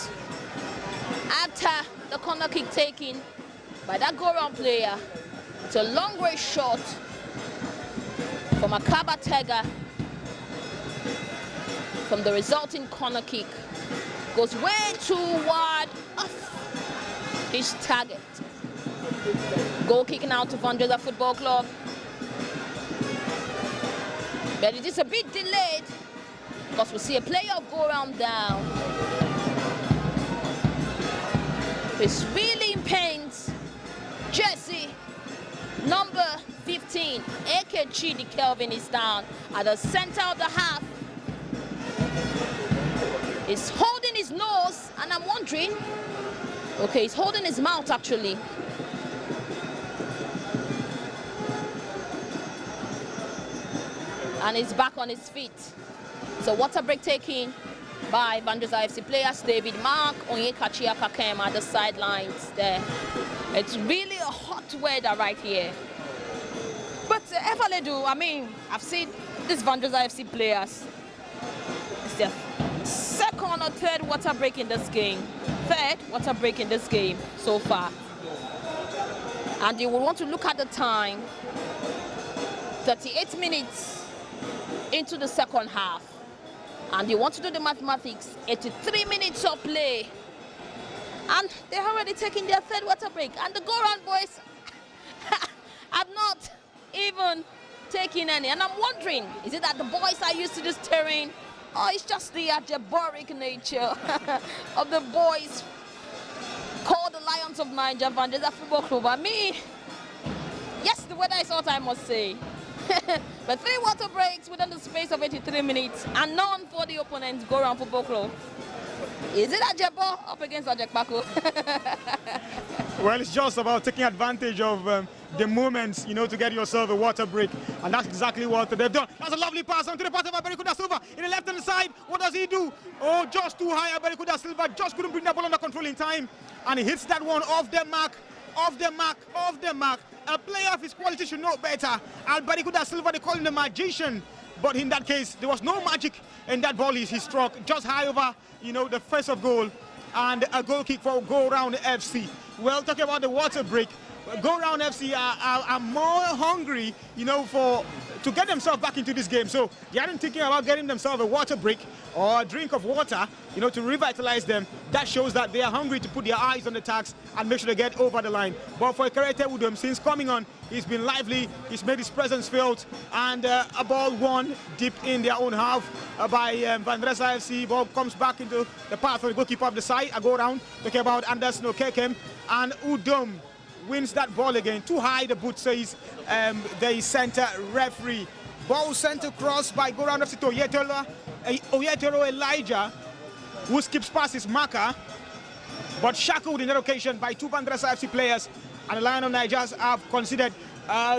after the corner kick taken by that go-round player. It's a long-range shot from Akaba Tega from the resulting corner kick. Goes way toward his target. Goal kicking out to Vandrezzer Football Club. But it is a bit delayed because we see a player Go Round down. It's really in pains. Jesse, number 15, AK Chidi Kelvin, is down at the center of the half. He's holding his nose, and I'm wondering, okay, he's holding his mouth actually. and he's back on his feet. So water break taken by Vandrezzer FC players. David Mark, Onyekachi Akakem at the sidelines there. It's really a hot weather right here. But Evaledu, I mean, I've seen these Vandrezzer FC players. It's their second or third water break in this game. Third water break in this game so far. And you will want to look at the time. 38 minutes into the second half. And you want to do the mathematics. 83 minutes of play. And they're already taking their third water break. And the go-round boys have not even taken any. And I'm wondering, is it that the boys are used to this terrain? Or it's just the algebraic nature of the boys called the Lions of Niger, Vandrezzer Football Club? I mean, yes, the weather is hot, I must say. But 3 water breaks within the space of 83 minutes and none for the opponents, Go Round Football Club. Is it Ajebo up against Ajekpako? Well, it's just about taking advantage of the moments, you know, to get yourself a water break. And that's exactly what they've done. That's a lovely pass onto the part of Aberico da Silva in the left-hand side. What does he do? Oh, just too high. Aberico da Silva just couldn't bring that ball under control in time. And he hits that one off the mark, off the mark, off the mark. A player of his quality should know better. Aberico da Silva, they call him the magician. But in that case, there was no magic in that ball he struck. Just high over, you know, the face of goal. And a goal kick for Go Round FC. Well, talking about the water break, Go Round FC are more hungry, you know, to get themselves back into this game. So they aren't thinking about getting themselves a water break or a drink of water, you know, to revitalize them. That shows that they are hungry to put their eyes on the task and make sure they get over the line. But for Ekerete Udom, since coming on, he's been lively, he's made his presence felt, and a ball won deep in their own half by Vandrezzer FC. Ball comes back into the path of the goalkeeper of the side. I go around, talking about Anderson Okekem, and Udom wins that ball again. Too high, the boot says the center referee. Ball sent across by Go Round FC to Oyetoro Elijah, who skips past his marker, but shackled in that occasion by 2 Vandrezzer FC players. And the Lion of Nigers have considered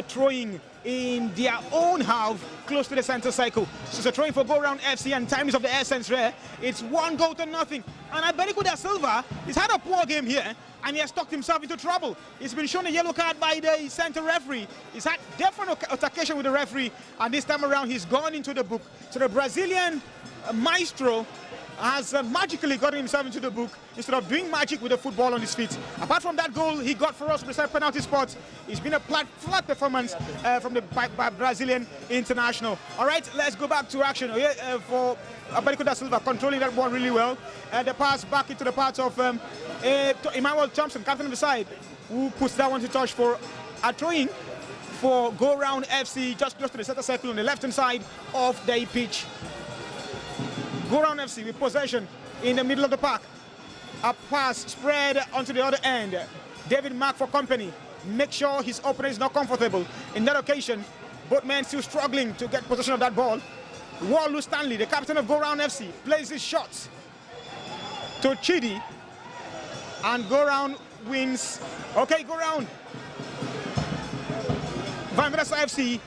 throwing in their own half close to the center circle. So it's a throwing for Go Round FC, and time is of the essence there. It's 1-0. And Aberico da Silva, he's had a poor game here, and he has stuck himself into trouble. He's been shown a yellow card by the center referee. He's had different altercation with the referee, and this time around he's gone into the book. So the Brazilian maestro has magically gotten himself into the book instead of doing magic with the football on his feet. Apart from that goal he got for us beside penalty spot, it's been a flat performance from the Brazilian international. All right, let's go back to action for Aberico da Silva, controlling that ball really well. The pass back into the part of Emmanuel Thompson, captain of the side, who puts that one to touch for a throw-in for Go Round FC, just close to the center circle on the left-hand side of the pitch. Go Round FC with possession in the middle of the park. A pass spread onto the other end. David Mark for company. Make sure his opponent is not comfortable. In that occasion, both men still struggling to get possession of that ball. Walu Stanley, the captain of Go Round FC, plays his shots to Chidi. And Go Round wins. Okay, Go Round. Vandrezzer FC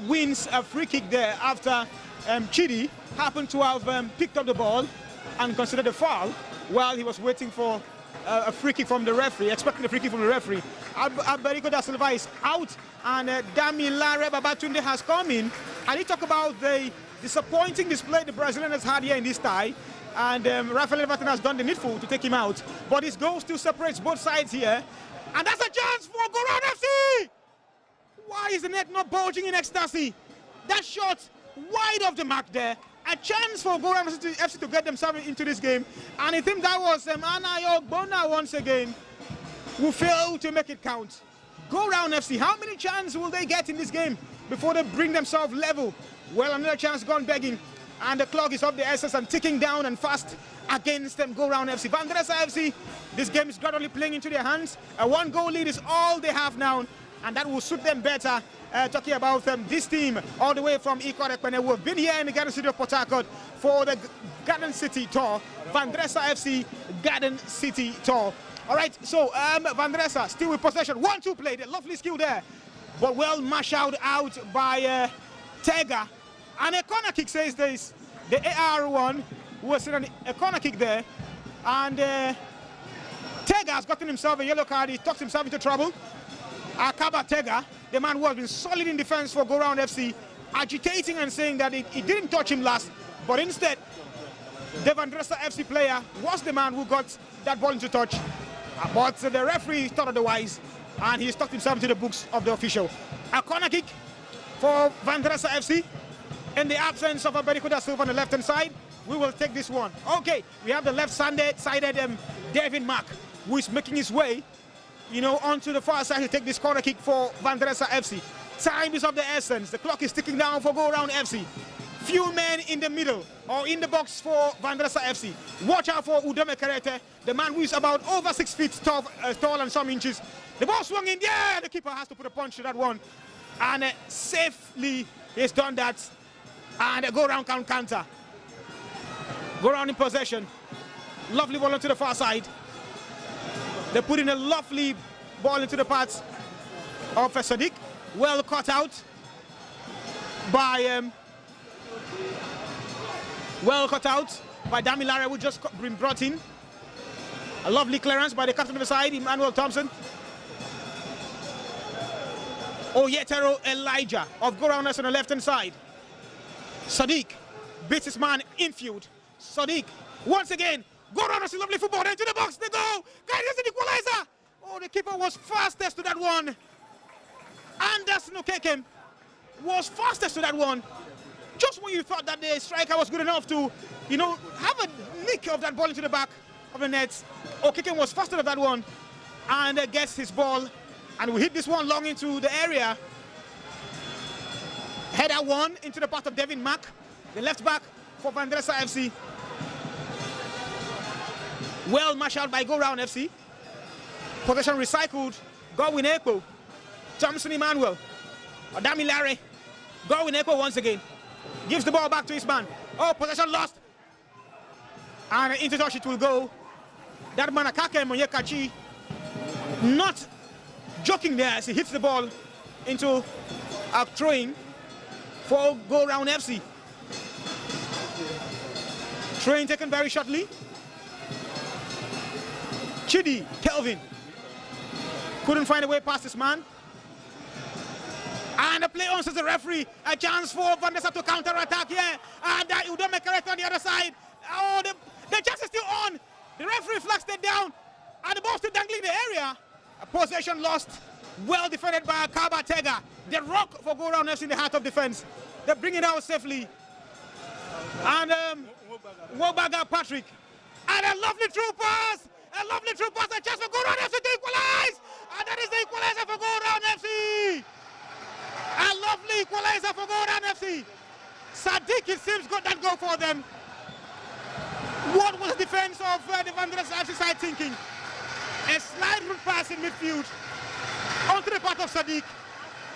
wins a free kick there after Chidi happened to have picked up the ball and considered a foul while he was waiting for a free kick from the referee, expecting a free kick from the referee. Aberico da Silva is out, and Damilare Babatunde has come in, and he talked about the disappointing display the Brazilian has had here in this tie, and Rafael Everton has done the needful to take him out, but his goal still separates both sides here, and that's a chance for Go Round FC! Why is the net not bulging in ecstasy? That shot wide off the mark there. A chance for Go Round FC to get themselves into this game. And I think that was Anayo Bona once again, who failed to make it count. Go Round FC, how many chances will they get in this game before they bring themselves level? Well, another chance gone begging. And the clock is of the essence and ticking down and fast against them, Go Round FC. Vandrezzer FC, this game is gradually playing into their hands. A 1-goal lead is all they have now, and that will suit them better. Talking about this team all the way from Ikorekpene, who have been here in the Garden City of Port Harcourt for the Garden City Tour. Vandrezzer FC Garden City Tour. All right, so Vandrezzer still with possession. 1-2 play, the lovely skill there, but well marshaled out by Tega And a corner kick says this. The AR1 was in a corner kick there. And Tega has gotten himself a yellow card. He talks himself into trouble. Akaba Tega, the man who has been solid in defense for Go Round FC, agitating and saying that he didn't touch him last, but instead, the Vandrezzer FC player was the man who got that ball into touch. But the referee thought otherwise, and he stuck himself into the books of the official. A corner kick for Vandrezzer FC. In the absence of Abediko da Silva on the left-hand side, we will take this one. Okay, we have the left-sided David Mack, who is making his way, onto the far side to take this corner kick for Vandrezzer FC. Time is of the essence. The clock is ticking down for Go Round FC. Few men in the middle or in the box for Vandrezzer FC. Watch out for Udome Kerete, the man who is about over 6 feet tall and some inches. The ball swung in there. The keeper has to put a punch to that one. And safely he's done that. And Go Round can counter. Go Round in possession. Lovely ball onto the far side. They put in a lovely ball into the path of Sadiq. Well cut out by Damilare, who just been brought in. A lovely clearance by the captain of the side, Emmanuel Thompson. Oyetero Elijah of Go Round on the left-hand side. Sadiq beats his man infield. Sadiq once again. Go Round on lovely football into the box. They go. Guys, an equalizer. Oh, the keeper was fastest to that one. Anderson Okekem was fastest to that one. Just when you thought that the striker was good enough to, have a nick of that ball into the back of the net, Okekem was faster than that one and gets his ball, and we hit this one long into the area. Header one into the path of Devin Mack, the left back for Vandrezzer FC. Well marshaled by Go Round FC. Possession recycled. Godwin Ekpo. Thompson Emmanuel. Adamilare. Godwin Ekpo once again. Gives the ball back to his man. Oh, possession lost. And into touch it will go. That man Akake Monyekachi not joking there as he hits the ball into a throwing for Go Round FC. Throwing taken very shortly. Chidi Kelvin couldn't find a way past this man. And the play on, says the referee. A chance for Vandrezzer to counter-attack here. And Udome Kerete on the other side. Oh, the chance is still on. The referee flags it down. And the ball still dangling in the area. A possession lost. Well defended by Akaba Tega. The rock for Go Round FC in the heart of defense. They bring it out safely. And Wobaga Patrick. And a lovely through pass. A lovely through pass. A chance for Go Round FC to equalize. And that is the equalizer for Go Round FC. A lovely equalizer for Go Round FC. Sadiq, it seems, got that goal for them. What was the defense of the Vandrezzer FC side thinking? A slide route pass in midfield onto the path of Sadiq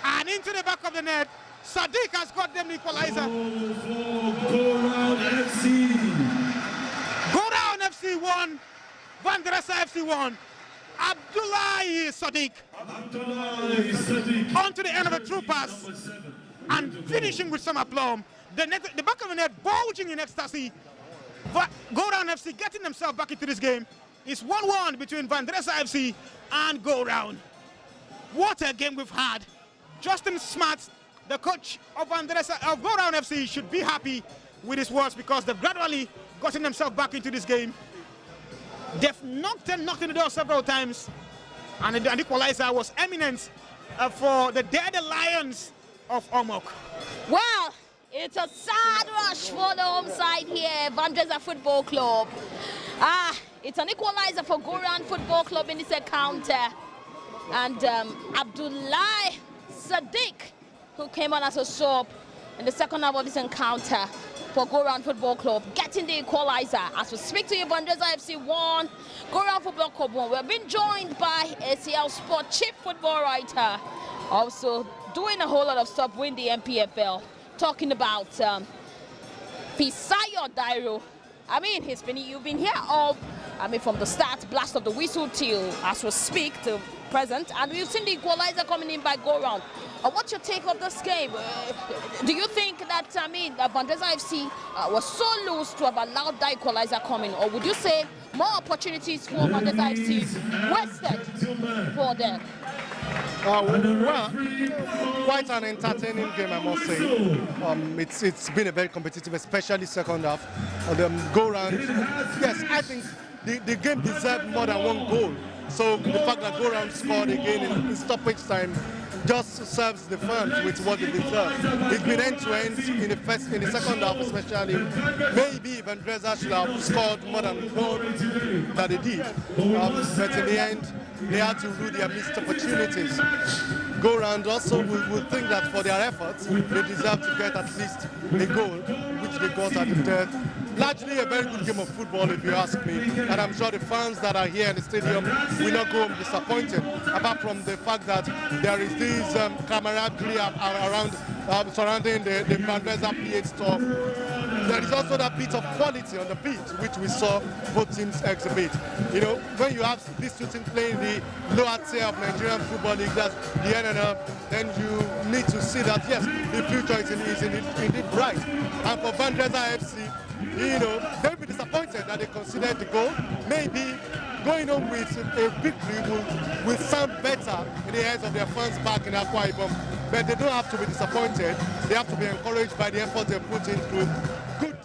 and into the back of the net. Sadiq has got them the equalizer. Go Round FC. Go Round FC 1, Vandrezzer FC 1. Abdullahi Sadiq onto the end of a true pass and finishing with some aplomb. The back of the net bulging in ecstasy. But Go Round FC getting themselves back into this game. It's 1-1 between Vandrezzer FC and Go Round. What a game we've had. Justin Smart, the coach of Go Round FC, should be happy with his words because they've gradually gotten themselves back into this game. They've knocked in the door several times, and the equalizer was eminent for the Dead Lions of Omok. Well, it's a sad rush for the home side here, Vandrezzer Football Club. It's an equalizer for Go Round Football Club in this encounter. And Abdullahi Sadiq, who came on as a sub in the second half of this encounter for Go Round Football Club, getting the equalizer. As we speak to you, Vandrezzer FC 1, Go Round Football Club 1. We've been joined by ACL Sport chief football writer, also doing a whole lot of stuff with the MPFL, talking about Fisayo Dairo. I mean, you've been here from the start, blast of the whistle till as we speak to present, and we've seen the equalizer coming in by Go Round. What's your take of this game? Do you think that, Vandrezzer FC was so loose to have allowed that equalizer coming, or would you say more opportunities for Vandrezzer FC wasted for them? Well, quite an entertaining game, I must say. It's been a very competitive, especially second half. The goal round, yes, I think the game deserved more than one goal. So the fact that goal round scored again in stoppage time just serves the fans with what they deserve. It's been end to end in the second half, especially. Maybe Vandrezzer should have scored more than one that they did, but in the end, they had to rule their missed opportunities. Go round also will think that for their efforts, they deserve to get at least a goal, which they got at the third. Largely a very good game of football, if you ask me, and I'm sure the fans that are here in the stadium will not go home disappointed, apart from the fact that there is this camaraderie around surrounding the Vandrezzer PH store. There is also that bit of quality on the pitch, which we saw both teams exhibit. You know, when you have these two teams playing the lower tier of Nigerian football league, that's the NNL, then you need to see that, yes, the future is indeed bright. And for Vandrezzer FC, you know, they'll be disappointed that they considered the goal. Maybe going on with a victory will sound better in the hands of their fans back in Akwa Ibom. But they don't have to be disappointed. They have to be encouraged by the effort they put into good